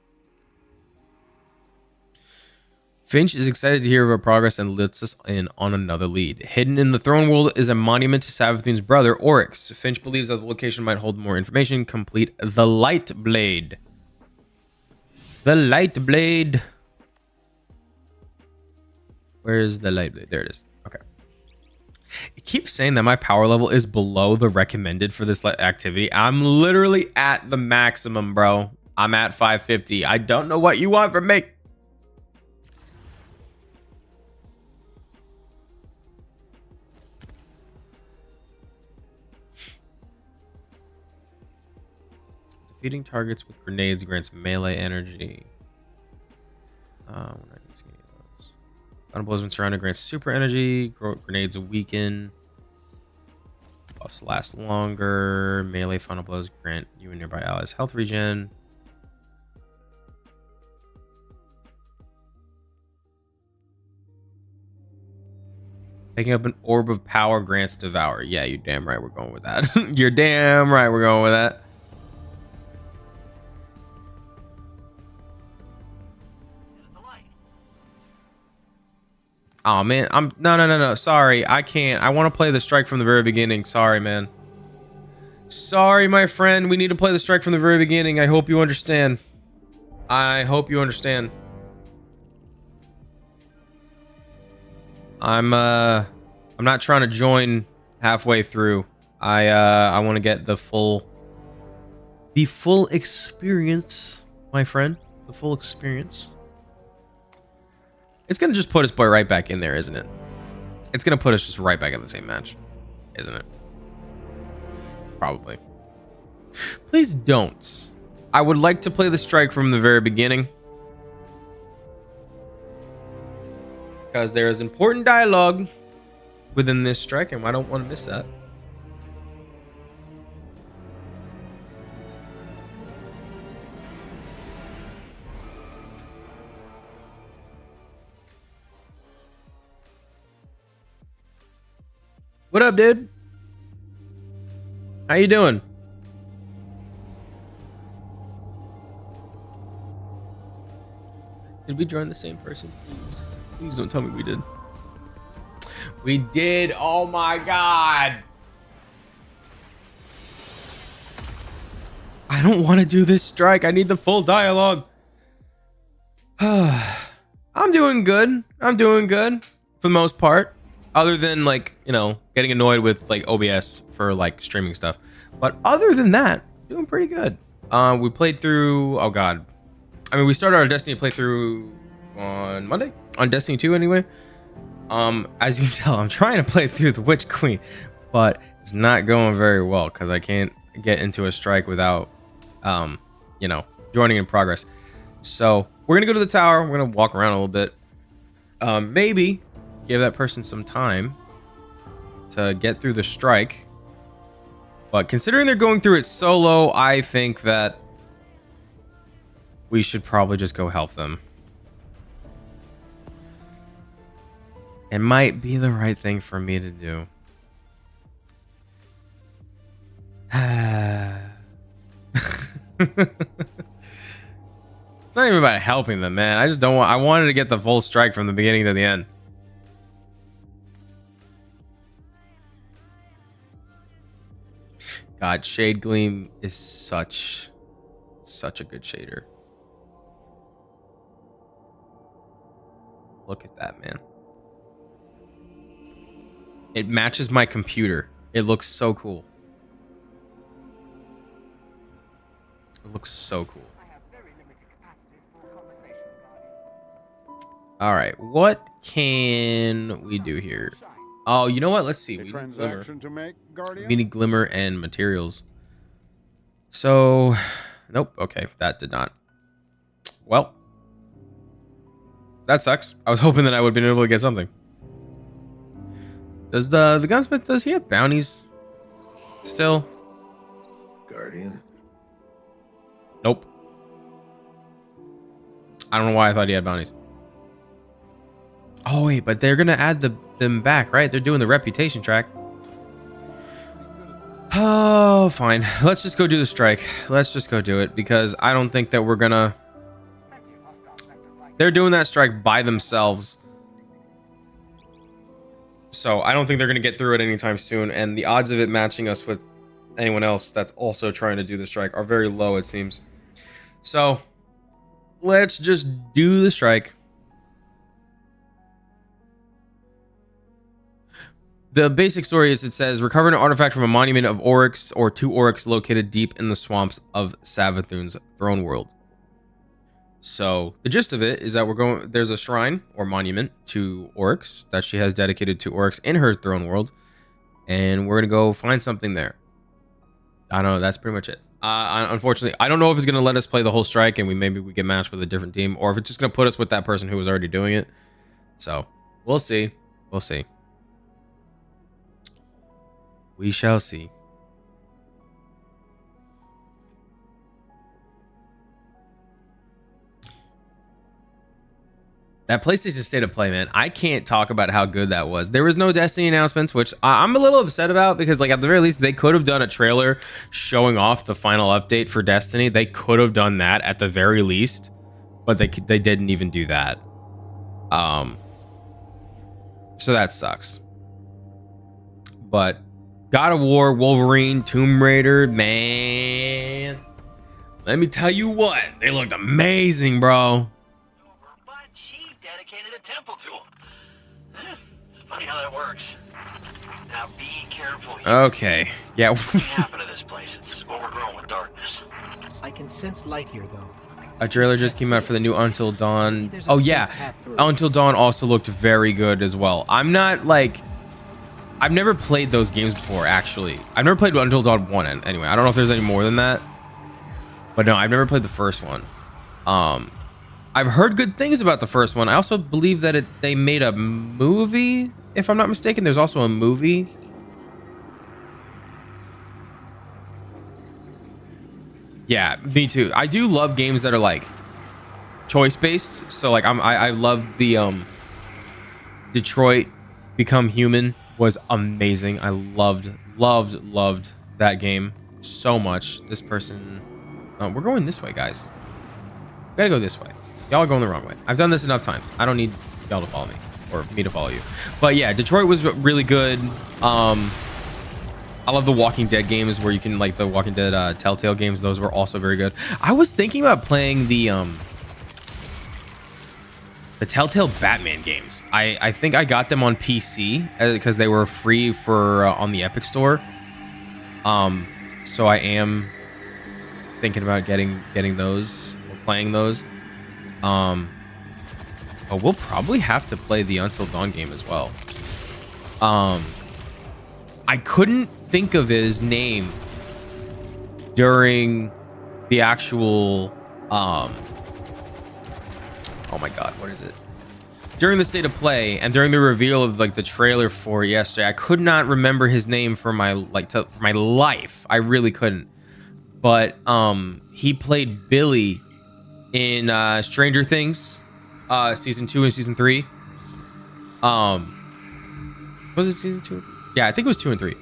Speaker 2: Finch is excited to hear of our progress and lets us in on another lead. Hidden in the throne world is a monument to Savathun's brother, Oryx. Finch believes that the location might hold more information. Complete the Light Blade. The Light Blade. Where is the Light Blade? There it is. Okay. It keeps saying that my power level is below the recommended for this activity. I'm literally at the maximum, bro. I'm at 550. I don't know what you want from me. Defeating targets with grenades grants melee energy. We're not using any of those. Final blows when surrounded grants super energy. Grenades weaken. Buffs last longer. Melee final blows grant you and nearby allies health regen. Picking up an orb of power grants devour. Yeah, you're damn right we're going with that. You're damn right we're going with that. Oh man, no. Sorry, I can't. I want to play the strike from the very beginning. Sorry, man. Sorry, my friend. We need to play the strike from the very beginning. I hope you understand. I hope you understand. I'm not trying to join halfway through. I want to get the full experience, my friend. The full experience. It's gonna just put us right back in there, isn't it? It's gonna put us just right back in the same match, isn't it? Probably. Please don't. I would like to play the strike from the very beginning, because there is important dialogue within this strike, and I don't want to miss that. What up, dude? How you doing? Did we join the same person? Please. Please don't tell me we did. We did. Oh my god. I don't want to do this strike. I need the full dialogue. I'm doing good. I'm doing good for the most part. Other than, like, you know, getting annoyed with, like, OBS for, like, streaming stuff. But other than that, doing pretty good. We played through... Oh, God. I mean, we started our Destiny playthrough on Monday? On Destiny 2, anyway. As you can tell, I'm trying to play through the Witch Queen. But it's not going very well, because I can't get into a strike without, you know, joining in progress. So, we're going to go to the tower. We're going to walk around a little bit. Maybe... give that person some time to get through the strike. But considering they're going through it solo, I think that we should probably just go help them. It might be the right thing for me to do. It's not even about helping them, man. I just don't want... I wanted to get the full strike from the beginning to the end. God, Shade Gleam is such a good shader. Look at that, man. It matches my computer. It looks so cool. It looks so cool. All right, what can we do here? Oh, you know what? Let's see. We need glimmer.
Speaker 9: To make, Guardian?
Speaker 2: We need glimmer and materials. So, nope. Okay, that did not. Well, that sucks. I was hoping that I would have been able to get something. Does the gunsmith, does he have bounties still?
Speaker 9: Guardian.
Speaker 2: Nope. I don't know why I thought he had bounties. Oh wait, but they're gonna add them back, right? They're doing the reputation track. Oh, fine. Let's just go do the strike. Let's just go do it because I don't think that we're gonna. They're doing that strike by themselves, so I don't think they're gonna get through it anytime soon. And the odds of it matching us with anyone else that's also trying to do the strike are very low, it seems. So let's just do the strike. The basic story is, it says, recover an artifact from a monument of Oryx or 2 Oryx located deep in the swamps of Savathun's throne world. So the gist of it is that there's a shrine or monument to Oryx that she has dedicated to Oryx in her throne world. And we're going to go find something there. I don't know. That's pretty much it. Unfortunately, I don't know if it's going to let us play the whole strike and maybe we get matched with a different team, or if it's just going to put us with that person who was already doing it. So we'll see. We'll see. We shall see. That PlayStation State of Play, man, I can't talk about how good that was. There was no Destiny announcements, which I'm a little upset about because, like, at the very least, they could have done a trailer showing off the final update for Destiny. They could have done that at the very least, but they didn't even do that. So that sucks. But God of War, Wolverine, Tomb Raider, man, let me tell you what, they looked amazing, bro.
Speaker 8: But she dedicated a temple to him. It's funny how that works. Now be careful.
Speaker 2: Okay, yeah.
Speaker 8: What happened to this place? It's overgrown with darkness.
Speaker 4: I can sense light here, though.
Speaker 2: A trailer just came out for the new Until Dawn.
Speaker 4: There's a
Speaker 2: Oh
Speaker 4: safe
Speaker 2: yeah,
Speaker 4: path through.
Speaker 2: Until Dawn also looked very good as well. I'm not like, I've never played those games before, actually. I've never played Until Dawn 1 anyway. I don't know if there's any more than that. But no, I've never played the first one. I've heard good things about the first one. I also believe that they made a movie, if I'm not mistaken. There's also a movie. Yeah, me too. I do love games that are like choice based. So like I love the Detroit Become Human was amazing. I loved that game so much. This person, we're going this way, guys. We gotta go this way. Y'all are going the wrong way. I've done this enough times. I don't need y'all to follow me or me to follow you. But yeah, Detroit was really good. I love the Walking Dead games where you can, like, the Walking Dead Telltale games. Those were also very good. I was thinking about playing the Telltale Batman games. I think I got them on PC because they were free for on the Epic Store. So I am thinking about getting those or playing those. But we'll probably have to play the Until Dawn game as well. I couldn't think of his name during the actual oh my god, what is it? During the State of Play and during the reveal of like the trailer for it yesterday, I could not remember his name for my for my life. I really couldn't. But he played Billy in Stranger Things season 2 and season 3. Was it season 2? Yeah, I think it was 2 and 3.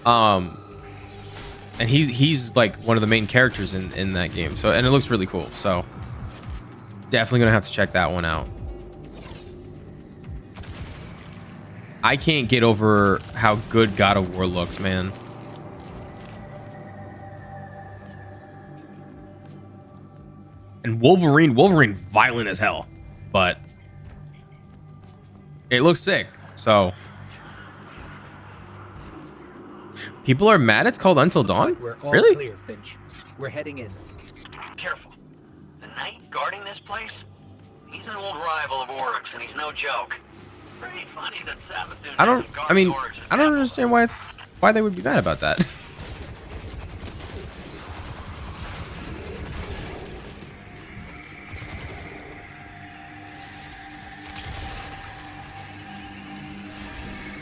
Speaker 2: And he's like one of the main characters in that game. So, and it looks really cool. So definitely gonna have to check that one out. I can't get over how good God of War looks, man. And Wolverine violent as hell, but it looks sick. So People are mad it's called Until Dawn?
Speaker 4: Looks like we're all
Speaker 2: Really?
Speaker 4: clear, Finch. We're heading in.
Speaker 8: Careful. The knight guarding this place? He's an old rival of Oryx, and he's no joke. Pretty funny that Savathun
Speaker 2: I don't
Speaker 8: hasn't guarded
Speaker 2: I mean
Speaker 8: Oryx's
Speaker 2: I don't
Speaker 8: temple.
Speaker 2: understand why they would be mad about that.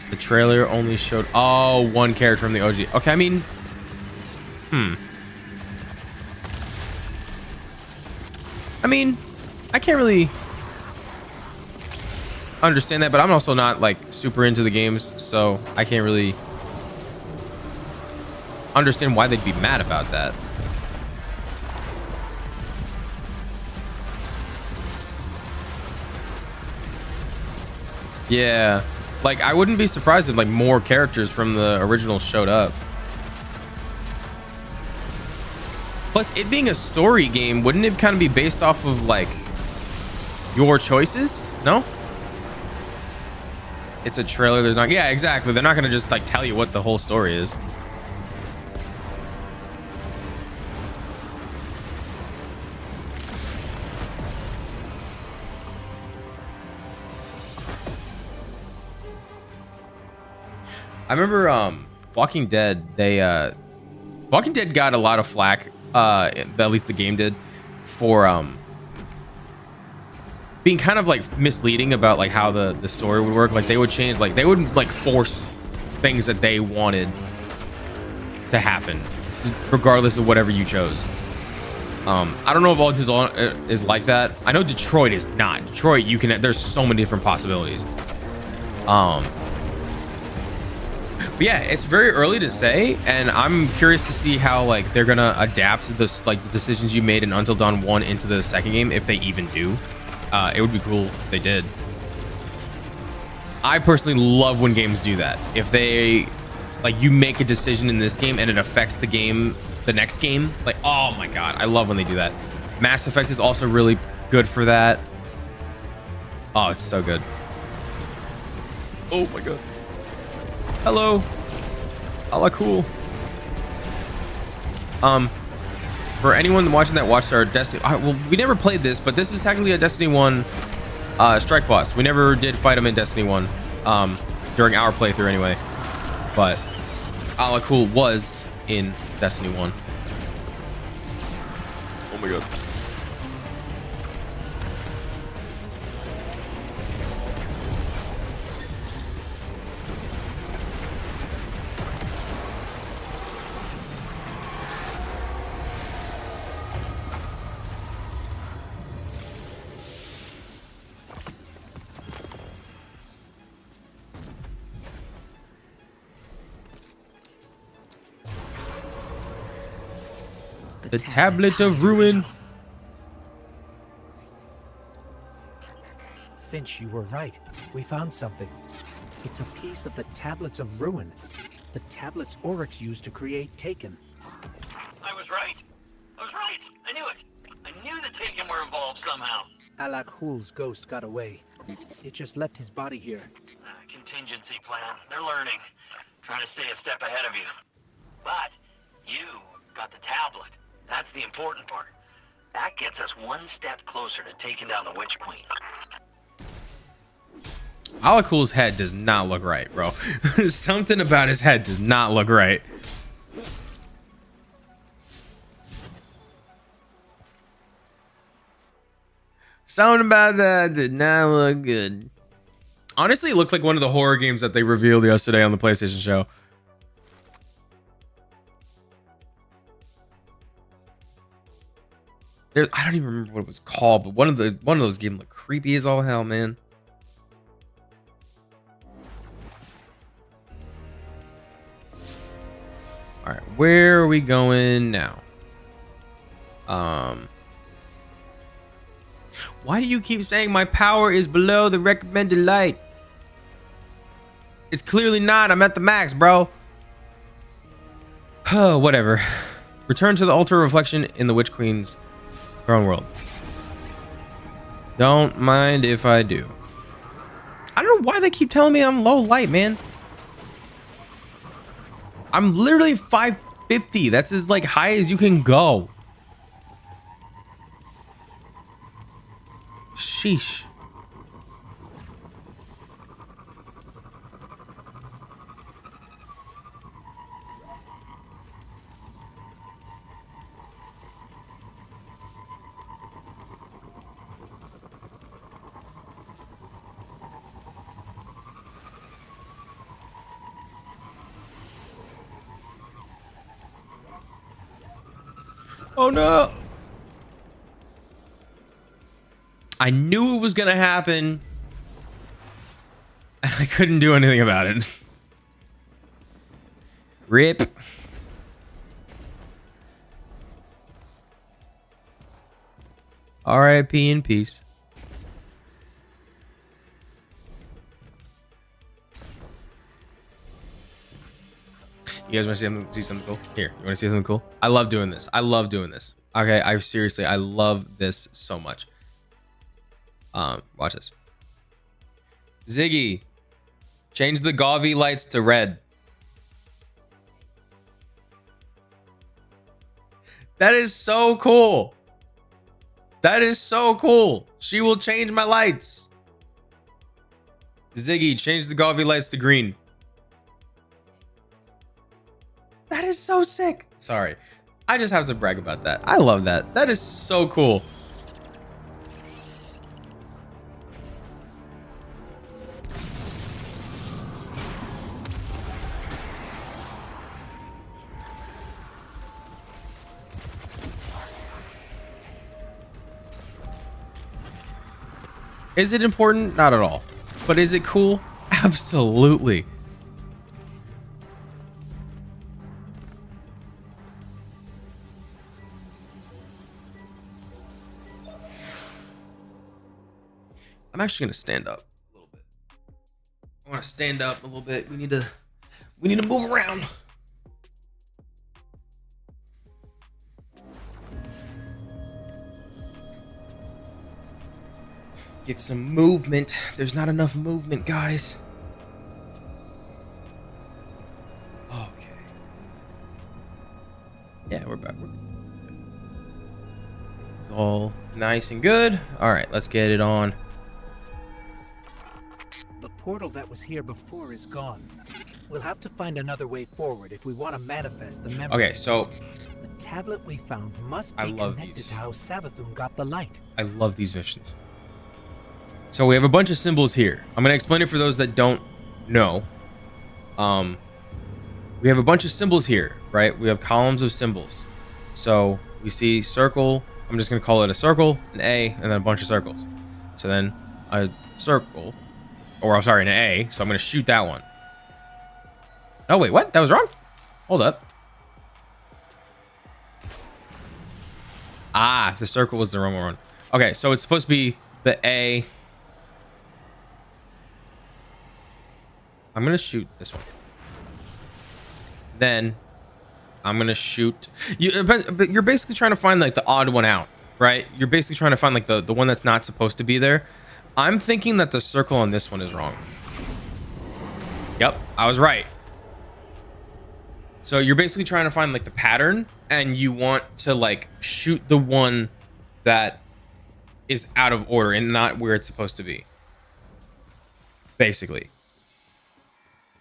Speaker 2: The trailer only showed one character from the OG. Okay, I mean, I can't really understand that, but I'm also not like super into the games, so I can't really understand why they'd be mad about that. Yeah, like I wouldn't be surprised if like more characters from the original showed up. Plus, it being a story game, wouldn't it kind of be based off of like your choices? No? It's a trailer. There's not. Yeah, exactly. They're not going to just like tell you what the whole story is. I remember Walking Dead, Walking Dead got a lot of flack, at least the game did, for being kind of like misleading about like how the story would work. Like they would change, like they would like force things that they wanted to happen regardless of whatever you chose. I don't know if Until Dawn is like that. I know Detroit is not. Detroit, there's so many different possibilities. But yeah, it's very early to say, and I'm curious to see how like they're gonna adapt this, like the decisions you made in Until Dawn 1 into the second game, if they even do. It would be cool if they did. I personally love when games do that. If they like you make a decision in this game and it affects the game, the next game, like oh my god, I love when they do that. Mass Effect is also really good for that. Oh, it's so good. Oh my god. Hello. Alla cool. For anyone watching that watched our Destiny, well, we never played this, but this is technically a Destiny 1 strike boss. We never did fight him in Destiny 1 during our playthrough anyway, but Alla cool was in Destiny 1. Oh my god. The Tablet of Ruin.
Speaker 4: Finch, you were right. We found something. It's a piece of the Tablets of Ruin. The tablets Oryx used to create Taken.
Speaker 8: I was right. I knew it. I knew the Taken were involved somehow.
Speaker 4: Alak Hul's ghost got away. It just left his body here.
Speaker 8: Contingency plan. They're learning. Trying to stay a step ahead of you. But you got the tablet. That's the important part. That gets us one step closer to taking down the Witch Queen.
Speaker 2: Alla cool's head does not look right, bro. Something about his head does not look right. Something about that did not look good. Honestly, it looked like one of the horror games that they revealed yesterday on the PlayStation show. I don't even remember what it was called, but one of those games looked creepy as all hell, man. All right, where are we going now? Why do you keep saying my power is below the recommended light? It's clearly not. I'm at the max, bro. Oh, whatever. Return to the altar reflection in the Witch Queen's throne world. Don't mind if I do. I don't know why they keep telling me I'm low light, man. I'm literally 550. That's as like high as you can go. Sheesh. Oh no. I knew it was gonna happen, and I couldn't do anything about it. Rip. R.I.P. in peace. You guys want to see something cool? Here, you want to see something cool? I love doing this. I love doing this. Okay, I love this so much. Watch this. Ziggy, change the Gavi lights to red. That is so cool. That is so cool. She will change my lights. Ziggy, change the Gavi lights to green. That is so sick. Sorry. I just have to brag about that. I love that. That is so cool. Is it important? Not at all. But is it cool? Absolutely. I'm actually gonna stand up a little bit. I want to stand up a little bit. We need to move around. Get some movement. There's not enough movement, guys. Okay. Yeah, we're back. It's all nice and good. All right, let's get it on.
Speaker 4: The portal that was here before is gone. We'll have to find another way forward if we want to manifest the memory.
Speaker 2: Okay, so
Speaker 4: the tablet we found must be
Speaker 2: I love
Speaker 4: connected
Speaker 2: these.
Speaker 4: to how Savathun got the light.
Speaker 2: I love these missions. So we have a bunch of symbols here. I'm going to explain it for those that don't know. We have a bunch of symbols here, right? We have columns of symbols. So we see circle. I'm just going to call it a circle, an A, and then a bunch of circles. So then a circle, or I'm sorry, an A. So I'm going to shoot that one. Oh, wait, what? That was wrong? Hold up. Ah, the circle was the wrong one. Okay, so it's supposed to be the A. I'm going to shoot this one. Then I'm going to shoot. But you're basically trying to find like the odd one out, right? You're basically trying to find like the one that's not supposed to be there. I'm thinking that the circle on this one is wrong. Yep, I was right. So you're basically trying to find like the pattern, and you want to like shoot the one that is out of order and not where it's supposed to be. Basically.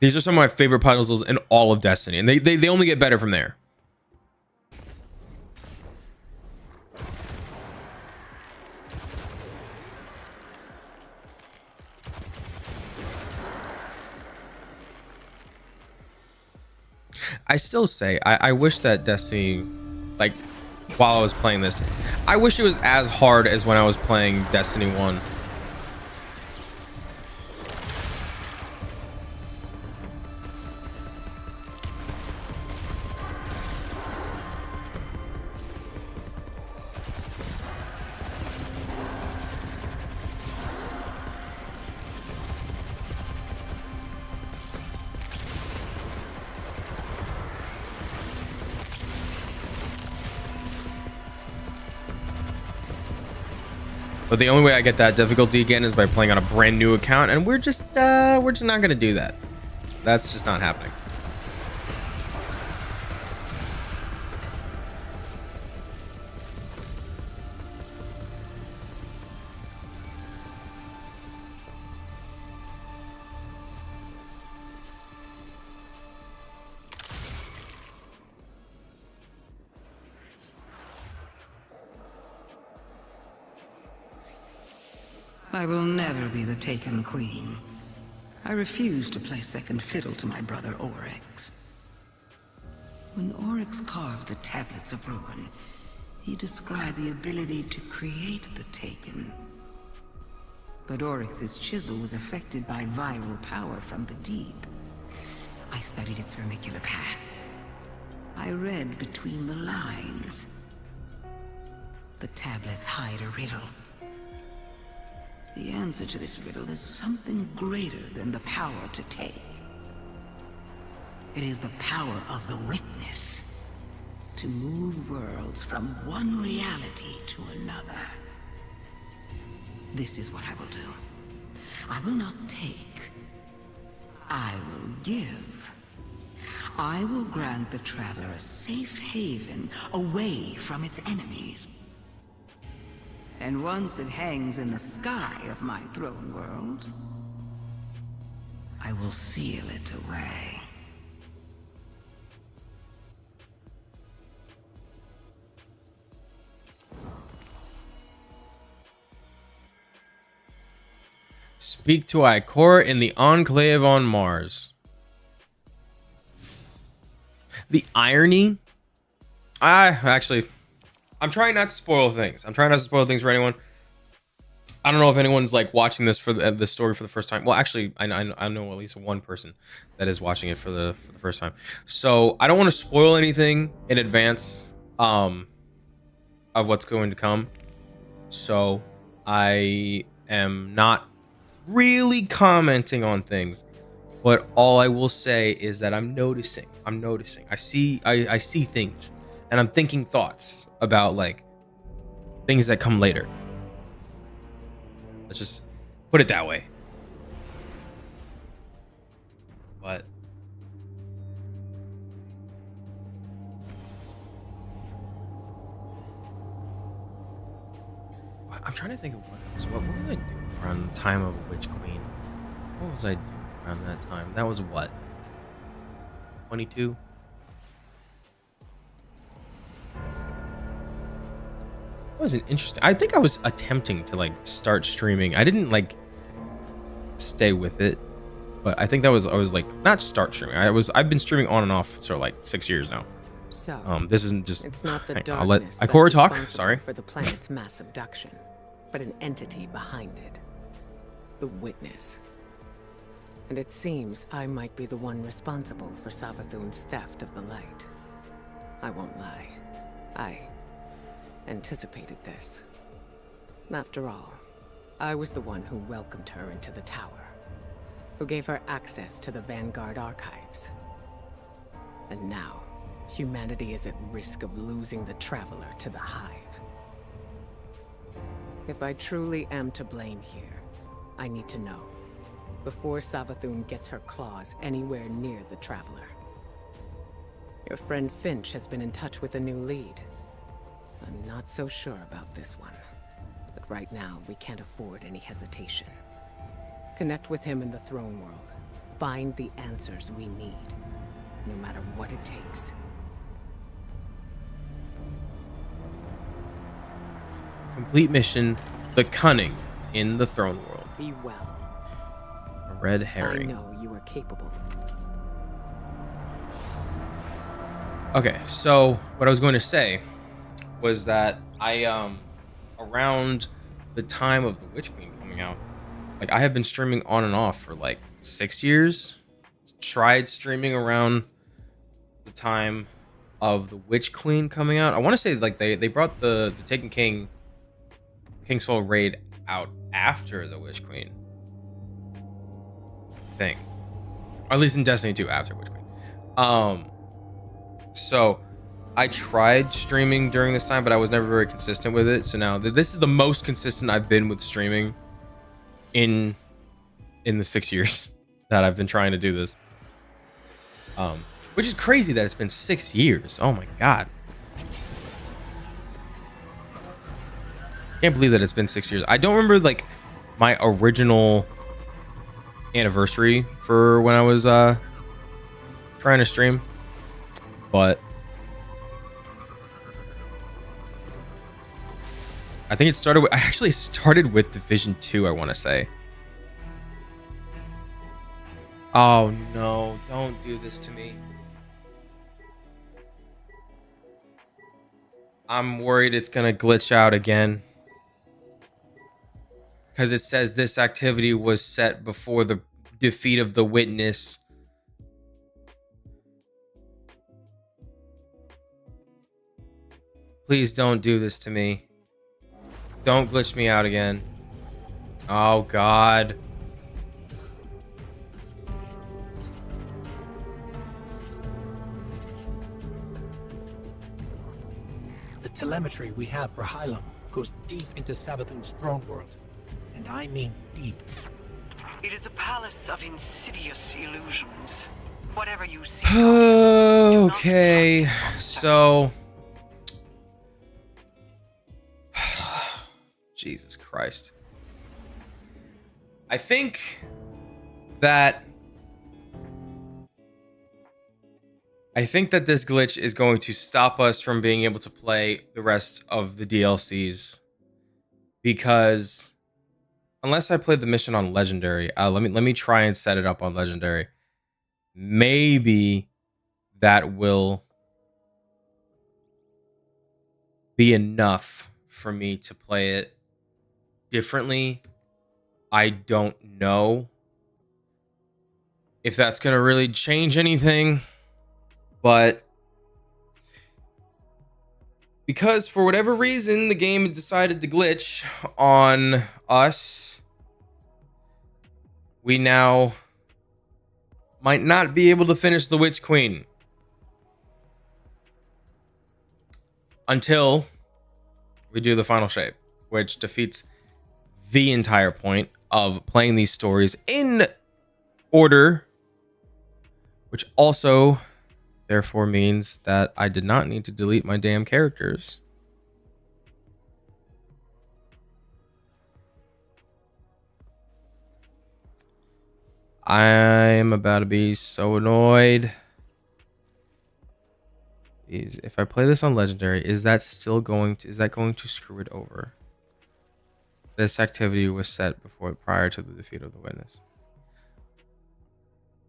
Speaker 2: These are some of my favorite puzzles in all of Destiny, and they only get better from there. I still say I wish that Destiny, like while I was playing this, I wish it was as hard as when I was playing Destiny 1. But the only way I get that difficulty again is by playing on a brand new account, and we're just not gonna do that. That's just not happening.
Speaker 7: I will never be the Taken Queen. I refuse to play second fiddle to my brother Oryx. When Oryx carved the Tablets of Ruin, he described the ability to create the Taken. But Oryx's chisel was affected by viral power from the deep. I studied its vermicular path. I read between the lines. The tablets hide a riddle. The answer to this riddle is something greater than the power to take. It is the power of the witness to move worlds from one reality to another. This is what I will do. I will not take. I will give. I will grant the Traveler a safe haven away from its enemies. And once it hangs in the sky of my throne world, I will seal it away.
Speaker 2: Speak to Ikora in the Enclave on Mars. The irony. I'm trying not to spoil things. I'm trying not to spoil things for anyone. I don't know if anyone's like watching this for the story for the first time. Well, actually, I know at least one person that is watching it for the first time. So I don't want to spoil anything in advance of what's going to come. So I am not really commenting on things, but all I will say is that I'm noticing. I see things, and I'm thinking thoughts about like things that come later. Let's just put it that way. But I'm trying to think of what else. What was I doing around the time of Witch Queen? What was I doing around that time? That was what? 22? That was an interesting. I think I was attempting to like start streaming. I didn't like stay with it, but I think I was like not start streaming. I've been streaming on and off for like 6 years now.
Speaker 6: So
Speaker 2: This isn't just.
Speaker 6: it's not the
Speaker 2: I'll let
Speaker 6: darkness
Speaker 2: Ikora
Speaker 6: that's
Speaker 2: talk.
Speaker 6: responsible
Speaker 2: Sorry.
Speaker 6: for the planet's mass abduction, but an entity behind it. The Witness. And it seems I might be the one responsible for Savathun's theft of the light. I won't lie. I anticipated this. After all, I was the one who welcomed her into the tower, who gave her access to the Vanguard archives. And now, humanity is at risk of losing the Traveler to the Hive. If I truly am to blame here, I need to know, before Savathun gets her claws anywhere near the Traveler. Your friend Finch has been in touch with a new lead. I'm not so sure about this one, but right now we can't afford any hesitation. Connect with him in the Throne World. Find the answers we need, no matter what it takes.
Speaker 2: Complete mission: The Cunning in the Throne World.
Speaker 6: Be well.
Speaker 2: A red
Speaker 6: I
Speaker 2: herring.
Speaker 6: know you are capable.
Speaker 2: Okay, so what I was going to say was that I around the time of the Witch Queen coming out, like I have been streaming on and off for like 6 years. Tried streaming around the time of the Witch Queen coming out. I want to say like they brought the Taken King King's Fall raid out after the Witch Queen, I think, or at least in Destiny 2 after Witch Queen. So I tried streaming during this time, but I was never very consistent with it. So now this is the most consistent I've been with streaming in the 6 years that I've been trying to do this. Which is crazy that it's been 6 years. Oh my god. Can't believe that it's been 6 years. I don't remember like my original anniversary for when I was trying to stream, but I think it started with, I actually started with Division 2, I want to say. Oh no, don't do this to me. I'm worried it's gonna glitch out again. Because it says this activity was set before the defeat of the witness. Please don't do this to me. Don't glitch me out again. Oh God.
Speaker 4: The telemetry we have for Hylam goes deep into Savathun's throne world. And I mean deep.
Speaker 3: It is a palace of insidious illusions. Whatever you see.
Speaker 2: Okay, so Jesus Christ. I think that this glitch is going to stop us from being able to play the rest of the DLCs, because unless I play the mission on Legendary, let me try and set it up on Legendary. Maybe that will be enough for me to play it differently. I don't know if that's gonna really change anything, but because for whatever reason the game decided to glitch on us, we now might not be able to finish the Witch Queen until we do the final shape, which defeats the entire point of playing these stories in order, which also therefore means that I did not need to delete my damn characters. I'm about to be so annoyed. If I play this on Legendary, is that going to screw it over? This activity was set prior to the defeat of the witness.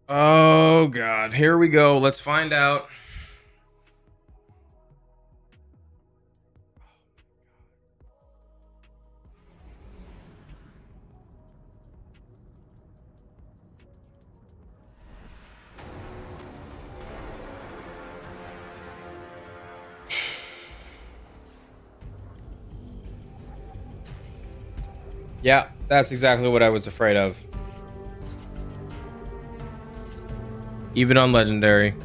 Speaker 2: Oh God, here we go. Let's find out. Yeah, that's exactly what I was afraid of. Even on Legendary.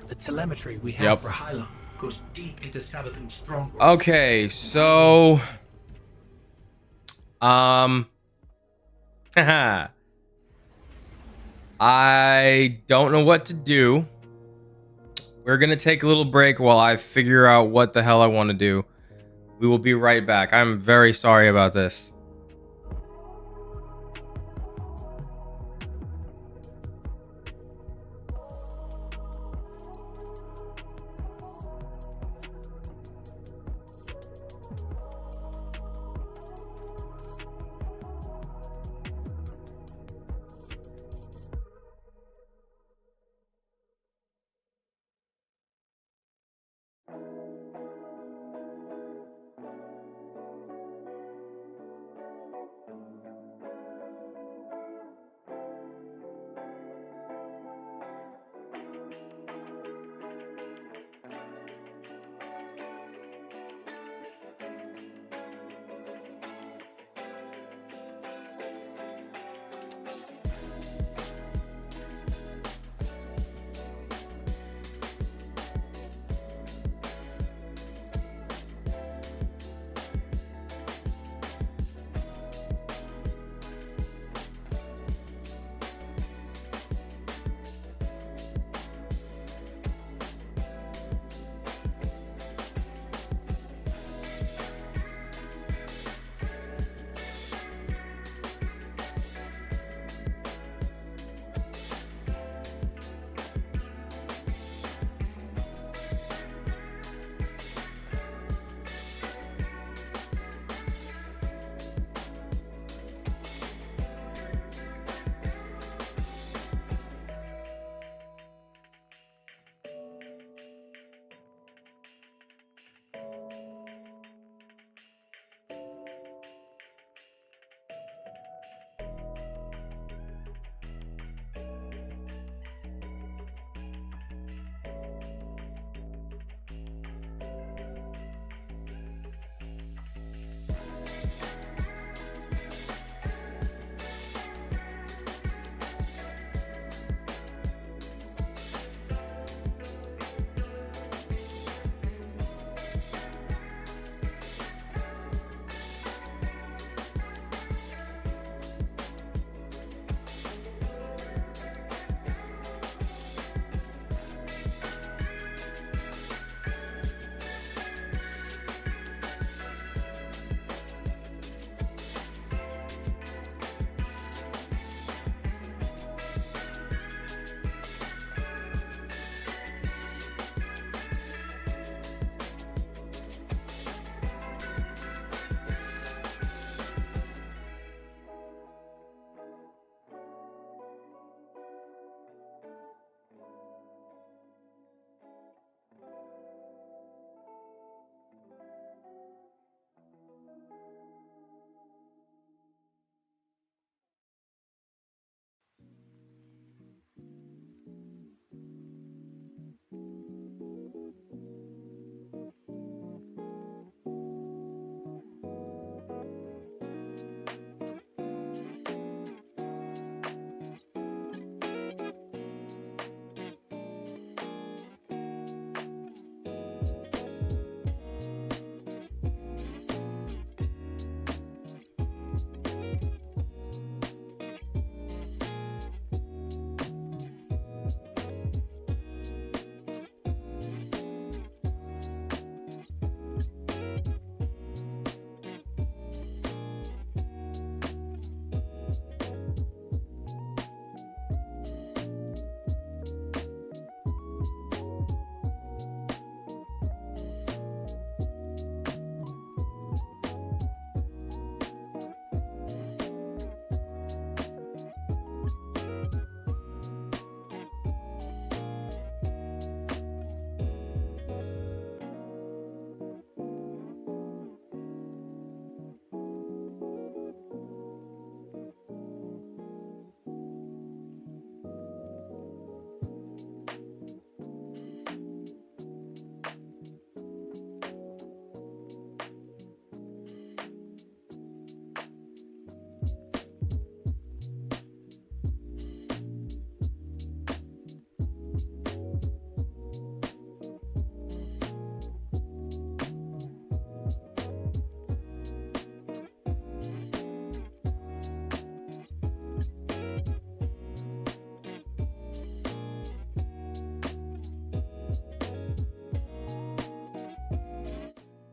Speaker 4: The telemetry we have for Hylam goes deep into Savathun's throne world.
Speaker 2: Okay, so I don't know what to do. We're gonna take a little break while I figure out what the hell I want to do. We will be right back. I'm very sorry about this.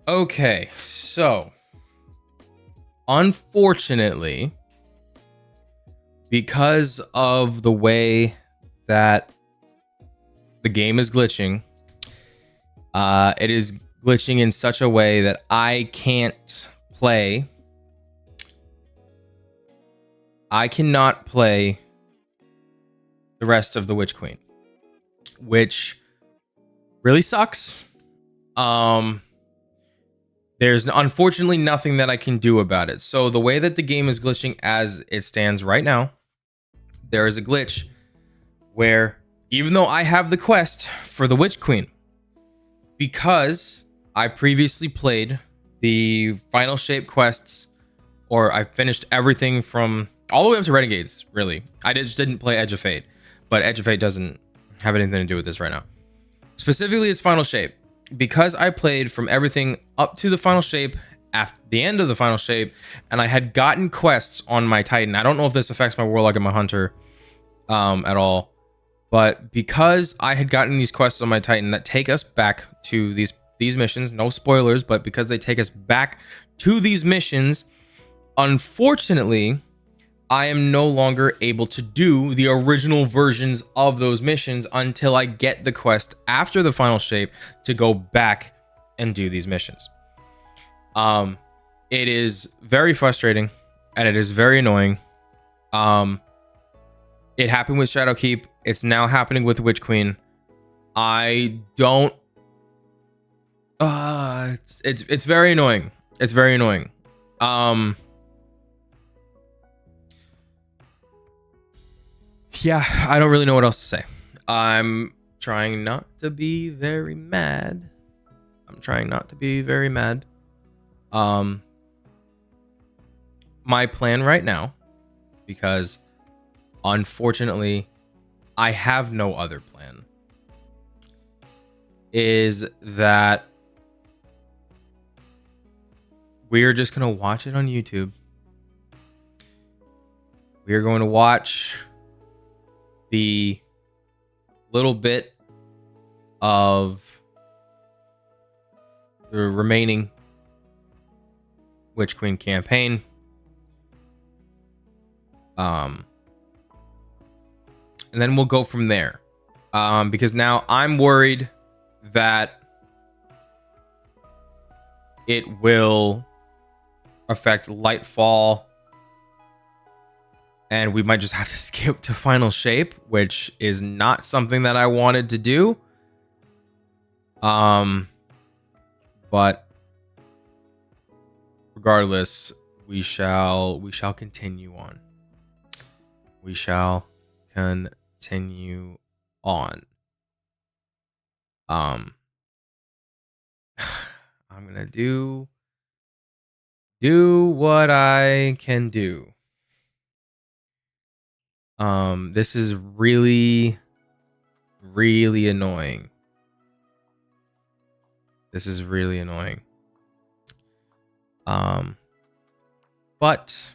Speaker 2: Okay, so unfortunately, because of the way that the game is glitching, it is glitching in such a way that I can't play. I cannot play the rest of the Witch Queen, which really sucks. There's unfortunately nothing that I can do about it. So the way that the game is glitching as it stands right now, there is a glitch where even though I have the quest for the Witch Queen, because I previously played the Final Shape quests, or I finished everything from all the way up to Renegades, really. I just didn't play Edge of Fate, but Edge of Fate doesn't have anything to do with this right now. Specifically, it's Final Shape. Because I played from everything up to the Final Shape, after the end of the Final Shape, and I had gotten quests on my Titan. I don't know if this affects my Warlock and my Hunter at all, but because I had gotten these quests on my Titan that take us back to these missions, no spoilers, but because they take us back to these missions, unfortunately, I am no longer able to do the original versions of those missions until I get the quest after the Final Shape to go back and do these missions. It is very frustrating and it is very annoying. It happened with Shadowkeep. It's now happening with Witch Queen. I don't. It's very annoying. It's very annoying. Yeah, I don't really know what else to say. I'm trying not to be very mad. My plan right now, because unfortunately I have no other plan, is that we're just going to watch it on YouTube. We are going to watch the little bit of the remaining Witch Queen campaign. And then we'll go from there. Because now I'm worried that it will affect Lightfall, and we might just have to skip to Final Shape, which is not something that I wanted to do. But regardless, we shall continue on. We shall continue on. I'm gonna do what I can do. This is really annoying. But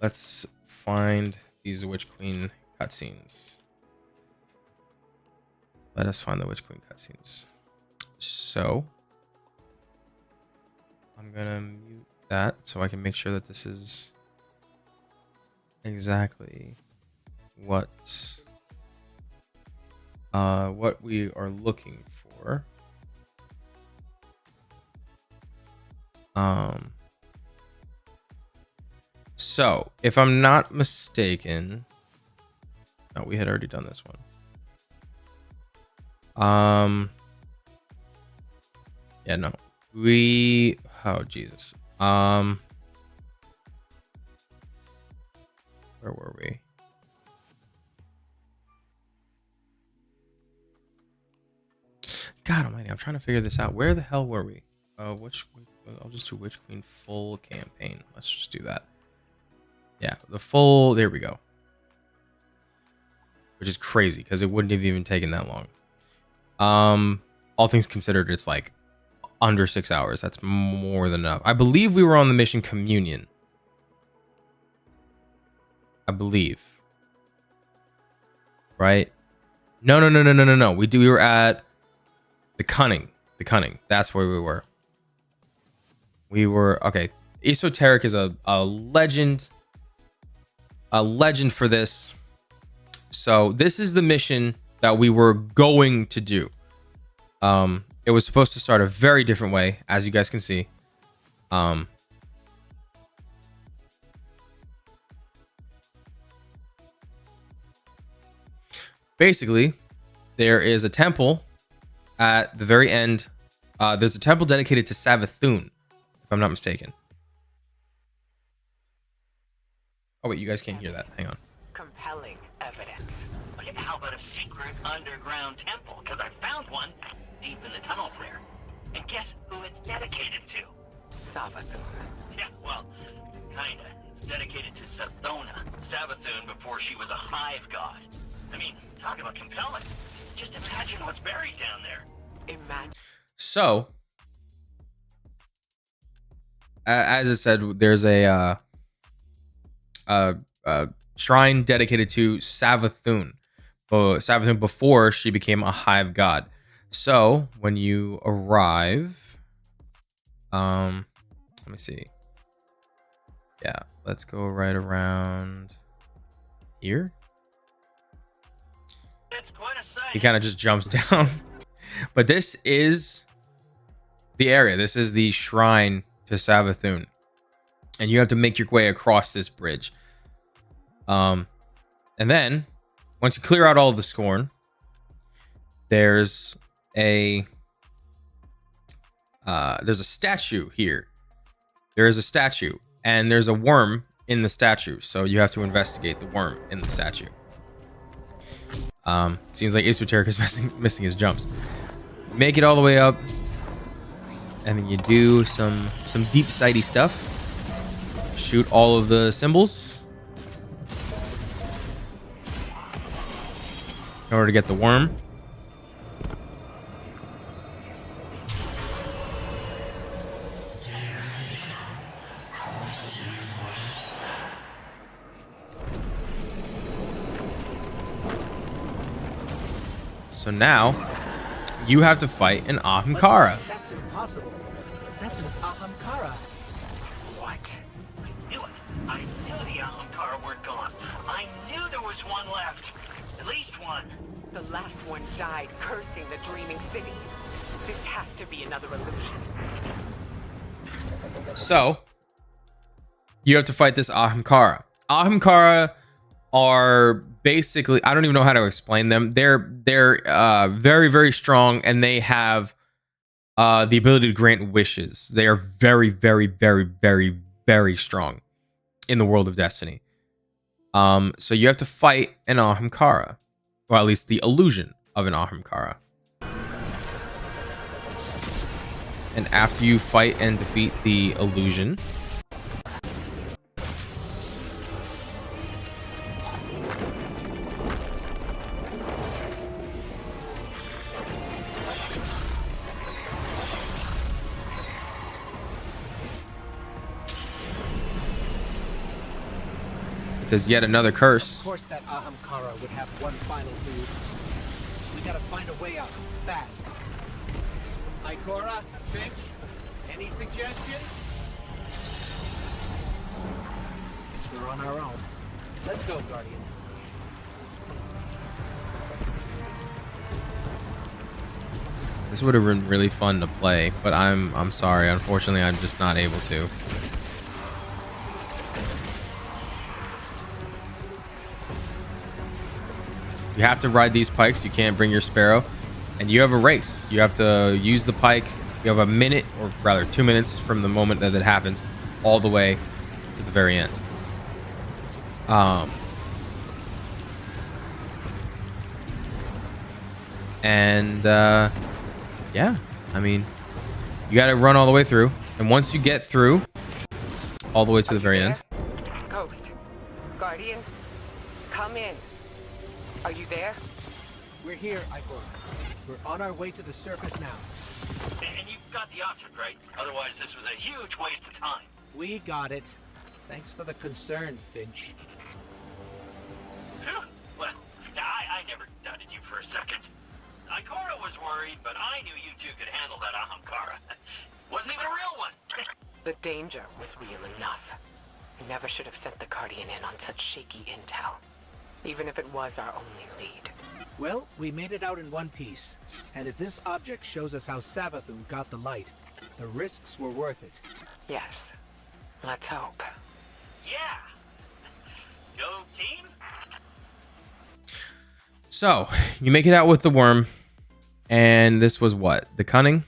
Speaker 2: let's find these Witch Queen cutscenes. Let us find the Witch Queen cutscenes. So I'm gonna mute that so I can make sure that this is exactly what we are looking for. So if I'm not mistaken, no, we had already done this one. Yeah, no, oh Jesus. Where were we? God almighty, I'm trying to figure this out. Where the hell were we? I'll just do Witch Queen full campaign. Let's just do that. Yeah, the full, there we go. Which is crazy because it wouldn't have even taken that long. All things considered, it's like under 6 hours. That's more than enough. I believe we were on the mission Communion. I believe. Right? No. We were at the Cunning. That's where we were. We were okay. Esoteric is a legend. A legend for this. So this is the mission that we were going to do. It was supposed to start a very different way, as you guys can see. Basically, there is a temple at the very end. There's a temple dedicated to Savathun, if I'm not mistaken. Oh wait, you guys can't hear that. Hang on.
Speaker 6: Compelling evidence.
Speaker 8: Okay, how about a secret underground temple? Because I found one deep in the tunnels there. And guess who it's dedicated to?
Speaker 6: Savathun.
Speaker 8: Yeah, well, kinda. It's dedicated to Sathona, Savathun before she was a hive god. I mean, talk about compelling. Just imagine what's buried down there.
Speaker 6: Imagine.
Speaker 2: So, as it said, there's a shrine dedicated to Savathun. Savathun before she became a hive god. So when you arrive, let me see. Yeah, let's go right around here.
Speaker 8: It's quite a sight.
Speaker 2: He kind of just jumps down. But this is the area. This is the shrine to Savathun. And you have to make your way across this bridge. And then once you clear out all of the scorn, there's a statue here. There is a statue, and there's a worm in the statue. So you have to investigate the worm in the statue. Seems like Esoteric is missing his jumps. Make it all the way up, and then you do some deep sighty stuff. Shoot all of the symbols in order to get the worm. So now you have to fight an Ahamkara.
Speaker 4: That's impossible. That's an Ahamkara.
Speaker 8: What? I knew it. I knew the Ahamkara weren't gone. I knew there was one left. At least one.
Speaker 6: The last one died cursing the dreaming city. This has to be another illusion.
Speaker 2: So you have to fight this Ahamkara. Ahamkara are basically, I don't even know how to explain them. They're very, very strong, and they have the ability to grant wishes. They are very, very, very, very, very strong in the world of Destiny. So you have to fight an Ahamkara, or at least the illusion of an Ahamkara. And after you fight and defeat the illusion, there's yet another curse.
Speaker 4: Of course that Ahamkara would have one final move. We gotta find a way out, fast. Ikora, Finch, any suggestions? Guess we're on our own. Let's go, Guardian.
Speaker 2: This would have been really fun to play, but I'm sorry. Unfortunately, I'm just not able to. You have to ride these pikes. You can't bring your Sparrow. And you have a race. You have to use the pike. You have a minute, or rather 2 minutes from the moment that it happens, all the way to the very end. Yeah, I mean, you got to run all the way through. And once you get through all the way to the very end.
Speaker 6: Ghost. Guardian. Come in. Are you there?
Speaker 4: We're here, Ikora. We're on our way to the surface now.
Speaker 8: And you've got the object, right? Otherwise, this was a huge waste of time.
Speaker 4: We got it. Thanks for the concern, Finch.
Speaker 8: Phew. Well, I never doubted you for a second. Ikora was worried, but I knew you two could handle that Ahamkara. Wasn't even a real one.
Speaker 6: The danger was real enough. We never should have sent the Guardian in on such shaky intel, even if it was our only lead.
Speaker 4: Well, we made it out in one piece. And if this object shows us how Savathun got the light, the risks were worth it.
Speaker 6: Yes. Let's hope.
Speaker 8: Yeah. Go team.
Speaker 2: So, you make it out with the worm. And this was what? The cunning?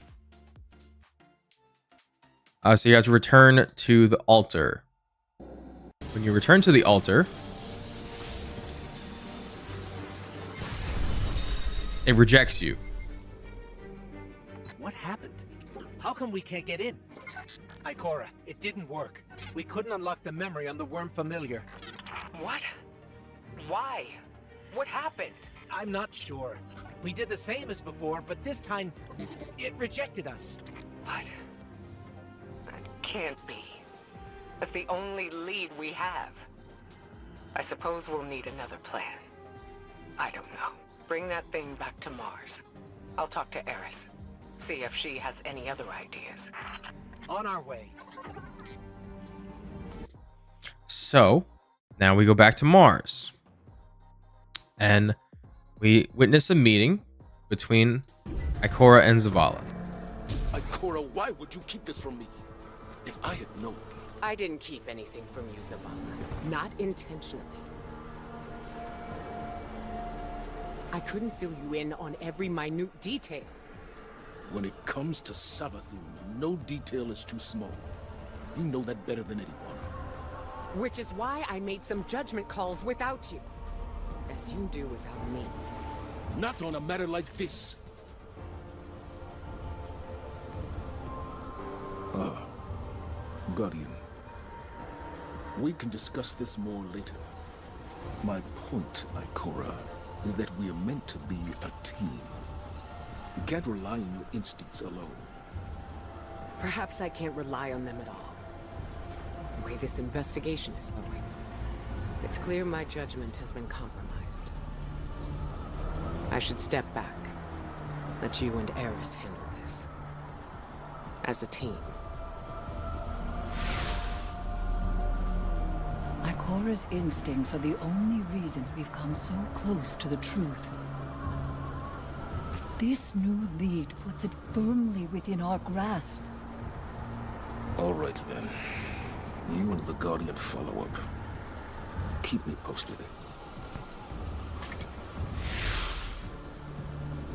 Speaker 2: So you have to return to the altar. When you return to the altar, it rejects you.
Speaker 4: What happened? How come we can't get in? Ikora, it didn't work. We couldn't unlock the memory on the worm familiar.
Speaker 6: What? Why? What happened?
Speaker 4: I'm not sure. We did the same as before, but this time, it rejected us.
Speaker 6: What? That can't be. That's the only lead we have. I suppose we'll need another plan. I don't know. Bring that thing back to Mars. I'll talk to Eris. See if she has any other ideas.
Speaker 4: On our way.
Speaker 2: So, now we go back to Mars. And we witness a meeting between Ikora and Zavala.
Speaker 10: Ikora, why would you keep this from me? If I had known...
Speaker 6: I didn't keep anything from you, Zavala. Not intentionally. I couldn't fill you in on every minute detail.
Speaker 10: When it comes to Savathun, no detail is too small. You know that better than anyone.
Speaker 6: Which is why I made some judgment calls without you. As you do without me.
Speaker 10: Not on a matter like this. Guardian. We can discuss this more later. My point, Ikora, is that we are meant to be a team. You can't rely on your instincts alone.
Speaker 6: Perhaps I can't rely on them at all. The way this investigation is going, it's clear my judgment has been compromised. I should step back. Let you and Eris handle this. As a team.
Speaker 11: Ikora's instincts are the only reason we've come so close to the truth. This new lead puts it firmly within our grasp.
Speaker 10: All right, then. You and the Guardian follow up. Keep me posted.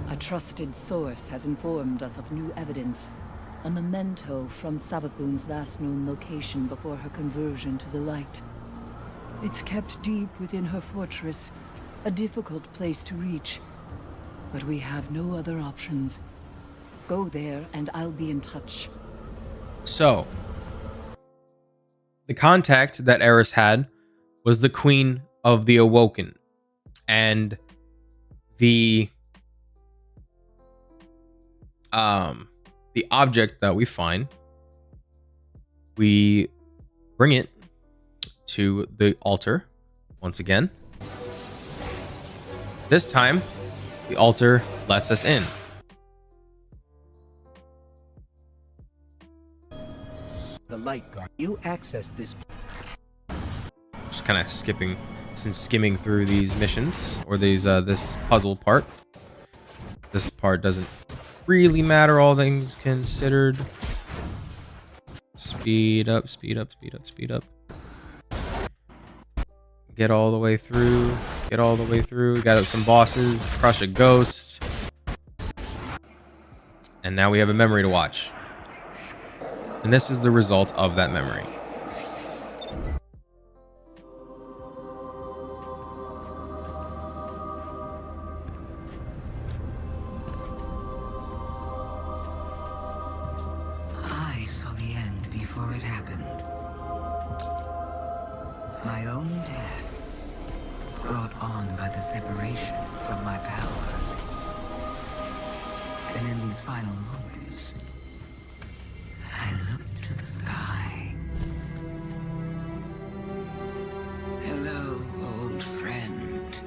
Speaker 11: A trusted source has informed us of new evidence. A memento from Savathun's last known location before her conversion to the light. It's kept deep within her fortress, a difficult place to reach. But we have no other options. Go there and I'll be in touch.
Speaker 2: So, the contact that Eris had was the Queen of the Awoken. And the object that we find, we bring it to the altar once again. This time, the altar lets us in.
Speaker 4: The light guard. You access this.
Speaker 2: Just kind of skimming through these missions or these this puzzle part. This part doesn't really matter, all things considered. Speed up, speed up, speed up, speed up. Get all the way through. Get all the way through. Got some bosses. Crush a ghost. And now we have a memory to watch. And this is the result of that memory.
Speaker 7: I saw the end before it happened. My own death, brought on by the separation from my power. And in these final moments, I looked to the sky. Hello, old friend.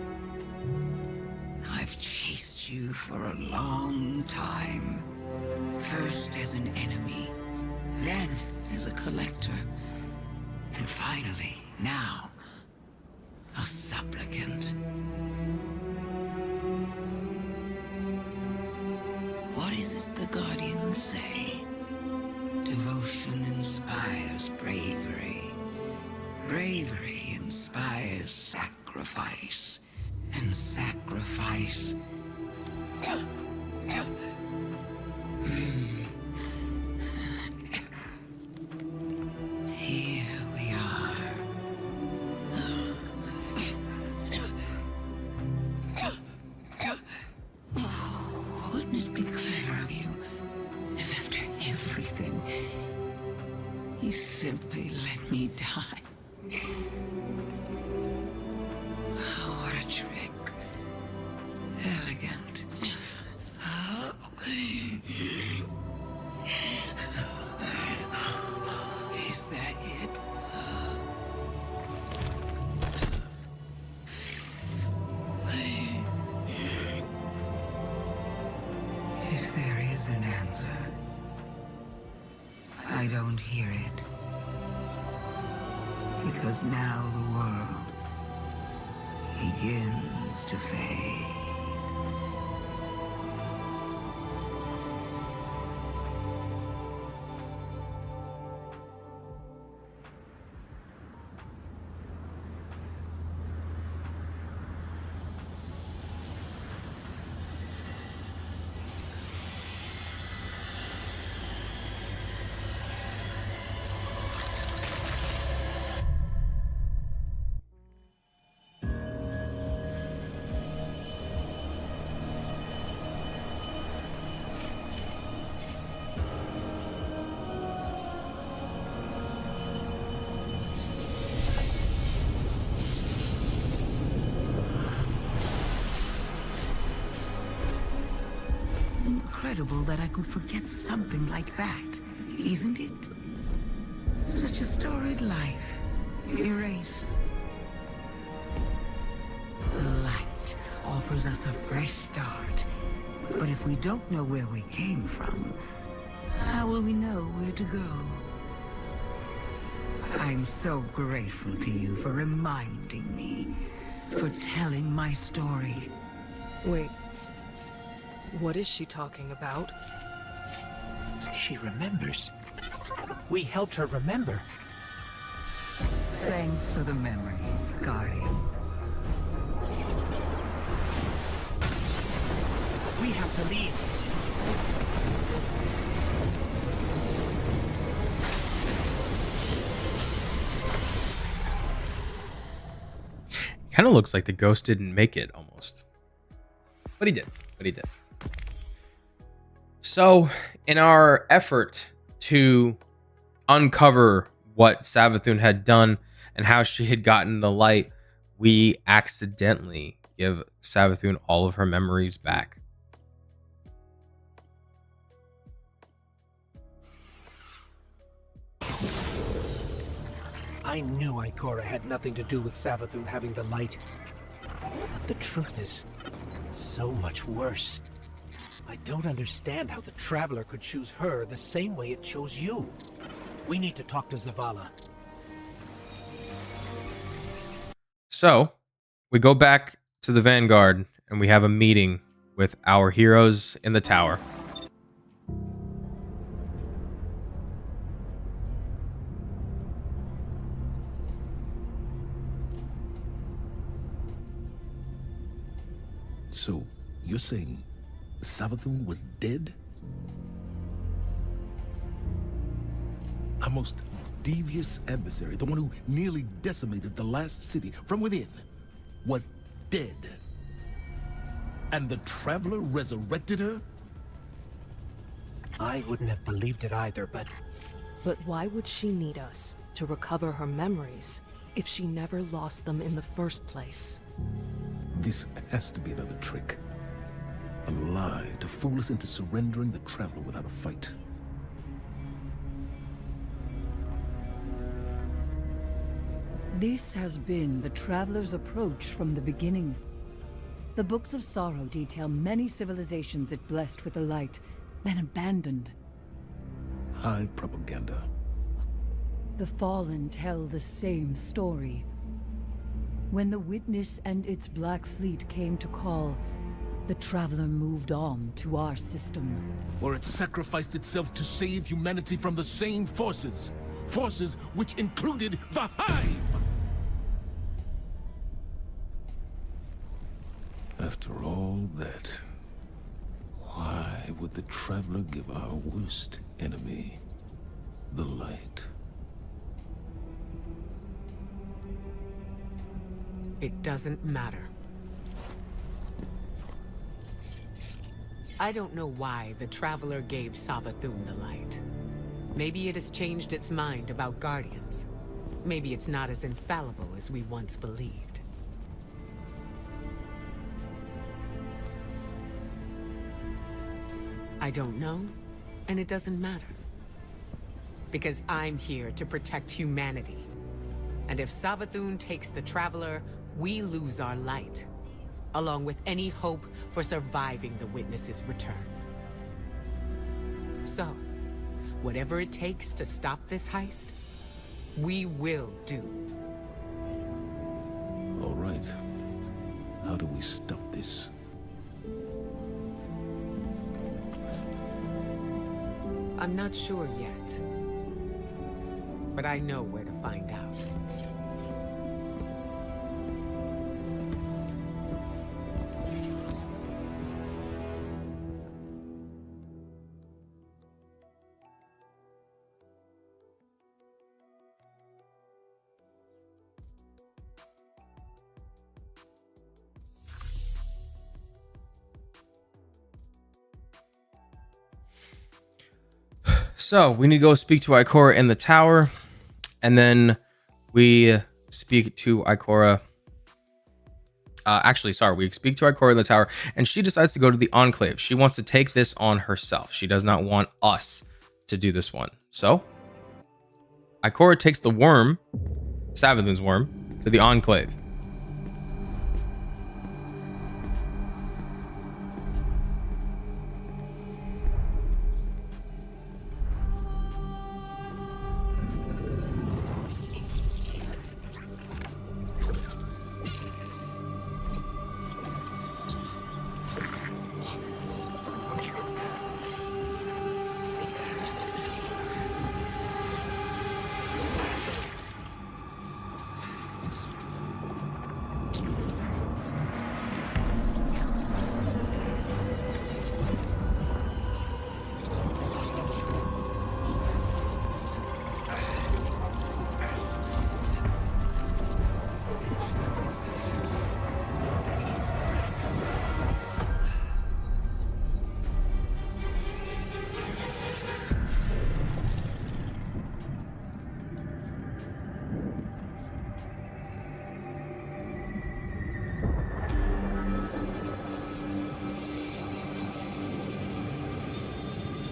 Speaker 7: I've chased you for a long time. First as an enemy, then as a collector. And finally, now, a supplicant. What is it the Guardians say? Devotion inspires bravery. Bravery inspires sacrifice. And sacrifice... Here we are. Wouldn't it be clever of you if after everything, you simply let me die? Oh, what a trick. Elegant. Is that it? If there is an answer, I don't hear it. Because now the world begins to fade. Incredible that I could forget something like that, isn't it? Such a storied life, erased. The light offers us a fresh start, but if we don't know where we came from, how will we know where to go? I'm so grateful to you for reminding me, for telling my story.
Speaker 6: Wait. What is she talking about?
Speaker 4: She remembers. We helped her remember.
Speaker 7: Thanks for the memories, Guardian.
Speaker 4: We have to leave.
Speaker 2: Kind of looks like the ghost didn't make it almost. But he did. So, in our effort to uncover what Savathun had done and how she had gotten the light, we accidentally give Savathun all of her memories back.
Speaker 4: I knew Ikora had nothing to do with Savathun having the light. But the truth is so much worse. I don't understand how the Traveler could choose her the same way it chose you. We need to talk to Zavala.
Speaker 2: So, we go back to the Vanguard and we have a meeting with our heroes in the tower.
Speaker 10: So, you're saying Savathun was dead? Our most devious adversary, the one who nearly decimated the last city from within, was dead. And the Traveler resurrected her?
Speaker 4: I wouldn't have believed it either, but...
Speaker 12: But why would she need us to recover her memories if she never lost them in the first place?
Speaker 10: This has to be another trick. A lie to fool us into surrendering the Traveler without a fight.
Speaker 11: This has been the Traveler's approach from the beginning. The Books of Sorrow detail many civilizations it blessed with the light, then abandoned.
Speaker 10: High propaganda.
Speaker 11: The Fallen tell the same story. When the Witness and its Black Fleet came to call, the Traveler moved on to our system.
Speaker 10: Or it sacrificed itself to save humanity from the same forces. Forces which included the Hive! After all that, why would the Traveler give our worst enemy the light?
Speaker 6: It doesn't matter. I don't know why the Traveler gave Savathun the light. Maybe it has changed its mind about Guardians. Maybe it's not as infallible as we once believed. I don't know, and it doesn't matter. Because I'm here to protect humanity. And if Savathun takes the Traveler, we lose our light, along with any hope for surviving the Witness's return. So, whatever it takes to stop this heist, we will do.
Speaker 10: All right. How do we stop this?
Speaker 6: I'm not sure yet, but I know where to find out.
Speaker 2: So we need to go speak to Ikora in the tower, and then we speak to Ikora. We speak to Ikora in the tower, and she decides to go to the Enclave. She wants to take this on herself. She does not want us to do this one. So Ikora takes the worm, Savathun's worm, to the Enclave.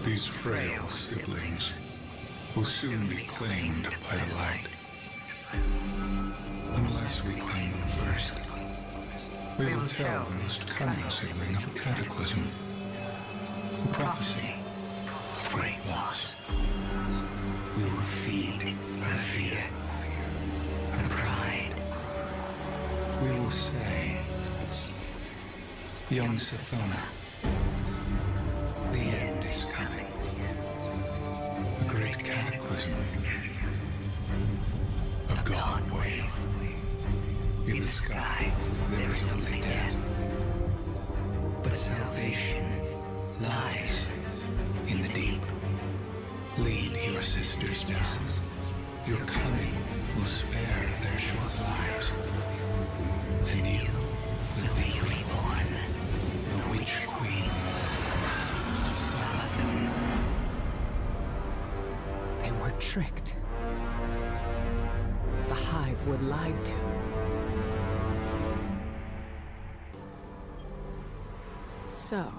Speaker 13: These frail siblings will soon be claimed by the light. Unless we claim them first, we will tell the most cunning sibling of a cataclysm, a prophecy of great loss. We will feed her fear, her pride. We will say, young Sathona, the end is coming. A great cataclysm. A god wave. In the sky, there is only death. But salvation lies in the deep. Lead your sisters down. Your coming will spare their short lives. And you will be reborn, the Witch Queen.
Speaker 6: They were tricked. The Hive were lied to. So,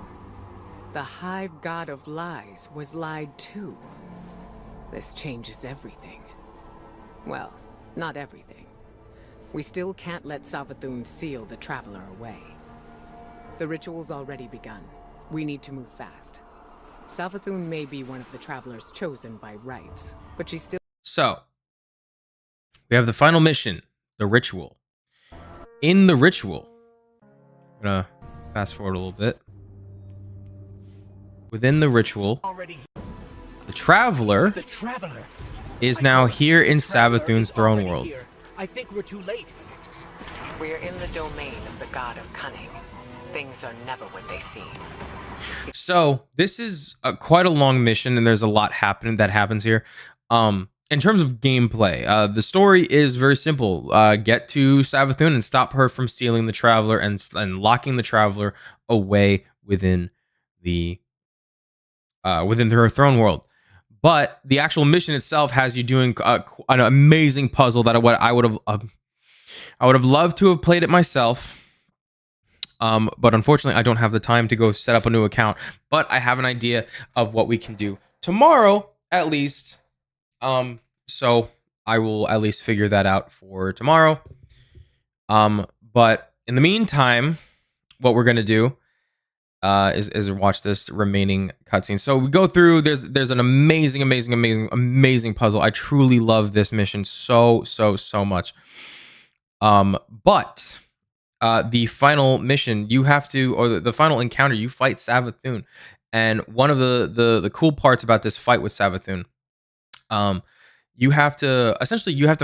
Speaker 6: the Hive God of Lies was lied to. This changes everything. Well, not everything. We still can't let Savathun seal the Traveler away. The ritual's already begun. We need to move fast. Savathun may be one of the Travelers chosen by rights, but she's still...
Speaker 2: So, we have the final mission, the ritual. In the ritual, I'm gonna fast forward a little bit. Within the ritual, the Traveler is now here in Savathun's throne world.
Speaker 4: I think we're too late.
Speaker 6: We're in the domain of the god of cunning. Things are never what they seem.
Speaker 2: So this is quite a long mission, and there's a lot that happens here. In terms of gameplay, the story is very simple. Get to Savathun and stop her from stealing the Traveler and locking the Traveler away within her throne world. But the actual mission itself has you doing an amazing puzzle that I would have loved to have played it myself. But unfortunately, I don't have the time to go set up a new account. But I have an idea of what we can do tomorrow, at least. So I will at least figure that out for tomorrow. But in the meantime, what we're gonna do is watch this remaining cutscene. So we go through. There's an amazing puzzle. I truly love this mission so much. But the final mission, you have to, or the final encounter, you fight Savathun. And one of the cool parts about this fight with Savathun, you have to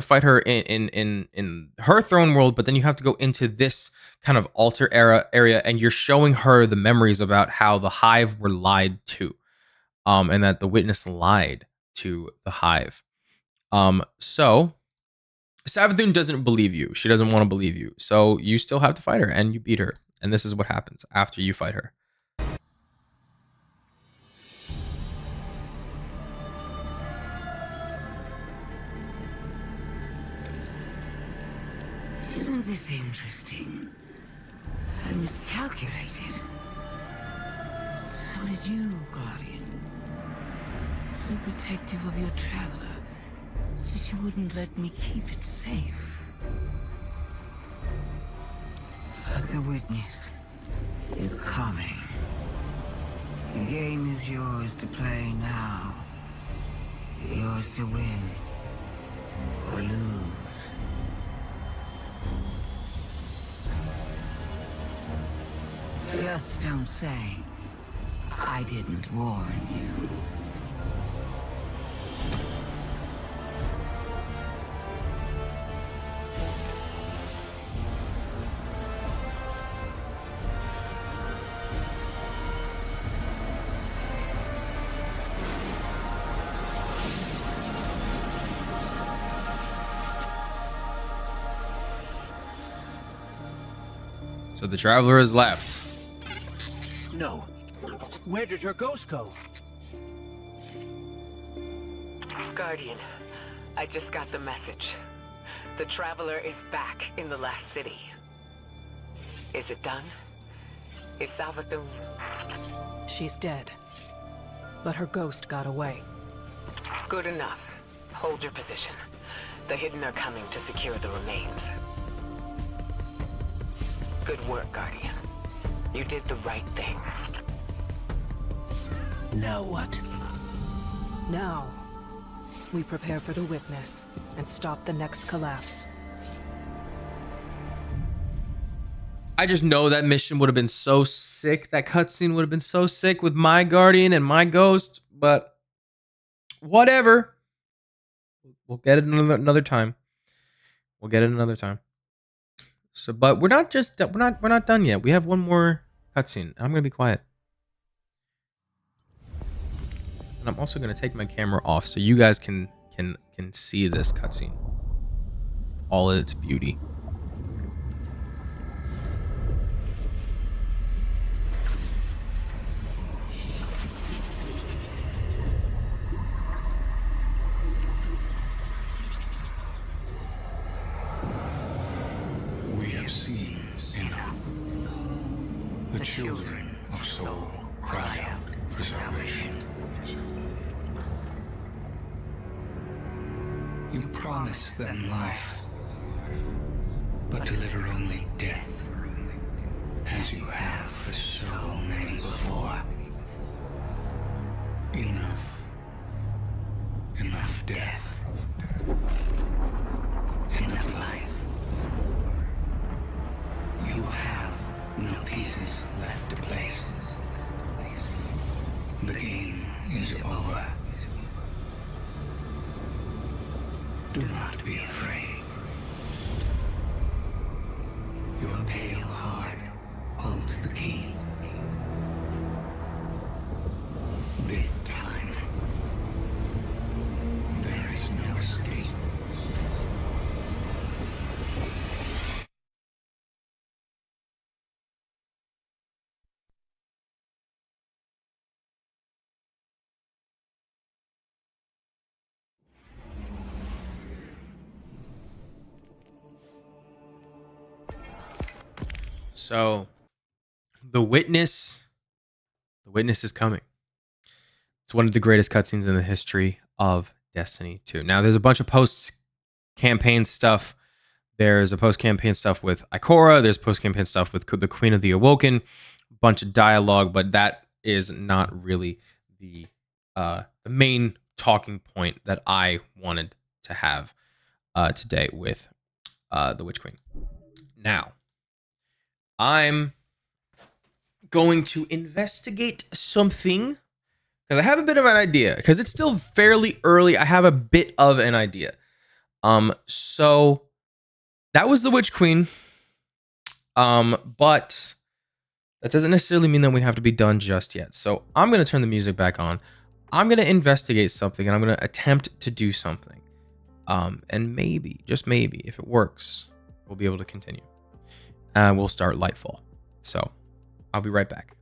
Speaker 2: fight her in her throne world, but then you have to go into this kind of altar area, and you're showing her the memories about how the Hive were lied to, and that the witness lied to the Hive. So Savathun doesn't believe you. She doesn't want to believe you. So you still have to fight her, and you beat her. And this is what happens after you fight her.
Speaker 7: Isn't this interesting? I miscalculated. So did you, Guardian. So protective of your Traveler that you wouldn't let me keep it safe. But the witness is coming. The game is yours to play now. Yours to win or lose. Just don't say I didn't warn you.
Speaker 2: So the Traveler is left.
Speaker 4: No. Where did her ghost go?
Speaker 6: Guardian, I just got the message. The Traveler is back in the last city. Is it done? Is Savathun?
Speaker 12: She's dead. But her ghost got away.
Speaker 6: Good enough. Hold your position. The Hidden are coming to secure the remains. Good work, Guardian. You did the right thing.
Speaker 4: Now what?
Speaker 12: Now, we prepare for the witness and stop the next collapse.
Speaker 2: I just know that mission would have been so sick. That cutscene would have been so sick with my Guardian and my ghost. But whatever. We'll get it another time. We'll get it another time. So, but we're not done yet. We have one more cutscene. I'm gonna be quiet, and I'm also gonna take my camera off so you guys can see this cutscene, all its beauty.
Speaker 13: We have seen enough. The children of Soul cry out for salvation. You promised them life, but deliver only death, as you have for so many before. Enough. Enough death. Do not be afraid. Your pale heart holds the key. This time, there is no escape.
Speaker 2: So, the witness is coming. It's one of the greatest cutscenes in the history of Destiny 2. Now, there's a bunch of post-campaign stuff. There's a post-campaign stuff with Ikora. There's post-campaign stuff with the Queen of the Awoken. A bunch of dialogue, but that is not really the main talking point that I wanted to have today with the Witch Queen. Now, I'm going to investigate something because I have a bit of an idea, because it's still fairly early. I have a bit of an idea. So that was the Witch Queen. But that doesn't necessarily mean that we have to be done just yet. So I'm going to turn the music back on. I'm going to investigate something, and I'm going to attempt to do something. And maybe, just maybe, if it works, we'll be able to continue. We'll start Lightfall. So I'll be right back.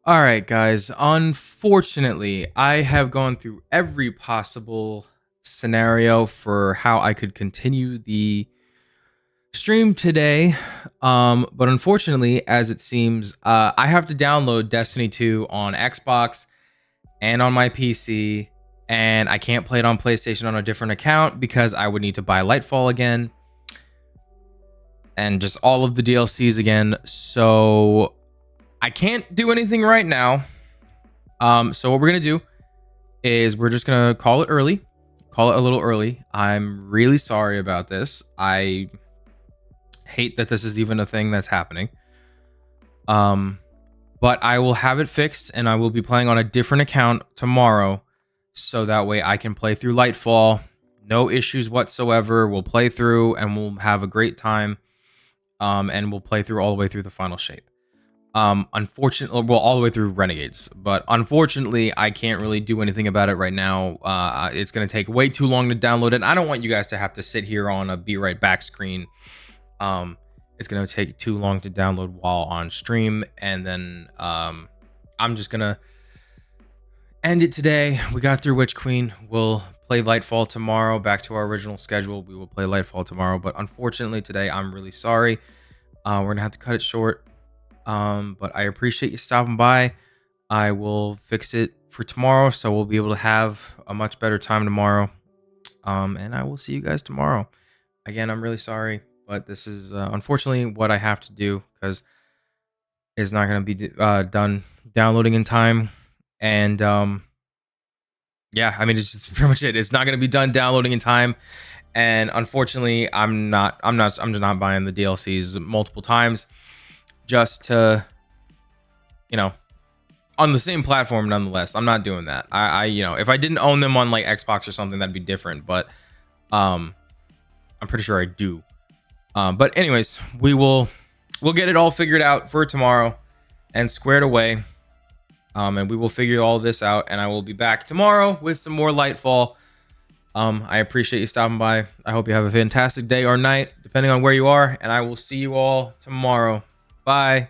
Speaker 2: All right, guys. Unfortunately, I have gone through every possible scenario for how I could continue the stream today. But unfortunately, as it seems, I have to download Destiny 2 on Xbox and on my PC, and I can't play it on PlayStation on a different account because I would need to buy Lightfall again and just all of the DLCs again. So I can't do anything right now. So what we're gonna do is we're just gonna call it a little early. I'm really sorry about this. I hate that this is even a thing that's happening. But I will have it fixed, and I will be playing on a different account tomorrow, so that way I can play through Lightfall. No issues whatsoever. We'll play through, and we'll have a great time. And we'll play through all the way through the final shape. Unfortunately, well, all the way through Renegades, but unfortunately I can't really do anything about it right now. It's going to take way too long to download it. I don't want you guys to have to sit here on a be right back screen. It's going to take too long to download while on stream, and then I'm just going to end it today. We got through Witch Queen. We'll play Lightfall tomorrow, back to our original schedule. We will play Lightfall tomorrow, but unfortunately today I'm really sorry. We're going to have to cut it short. But I appreciate you stopping by. I will fix it for tomorrow, so we'll be able to have a much better time tomorrow. And I will see you guys tomorrow. Again, I'm really sorry, but this is unfortunately what I have to do, because it's not going to be done downloading in time. And yeah, I mean, it's just pretty much it. It's not going to be done downloading in time. And unfortunately, I'm just not buying the DLCs multiple times, just to, you know, on the same platform nonetheless. I'm not doing that. I you know, if I didn't own them on like Xbox or something, that'd be different, but I'm pretty sure I do. But anyways, we'll get it all figured out for tomorrow and squared away. And we will figure all this out, and I will be back tomorrow with some more Lightfall. I appreciate you stopping by. I hope you have a fantastic day or night, depending on where you are, and I will see you all tomorrow. Bye.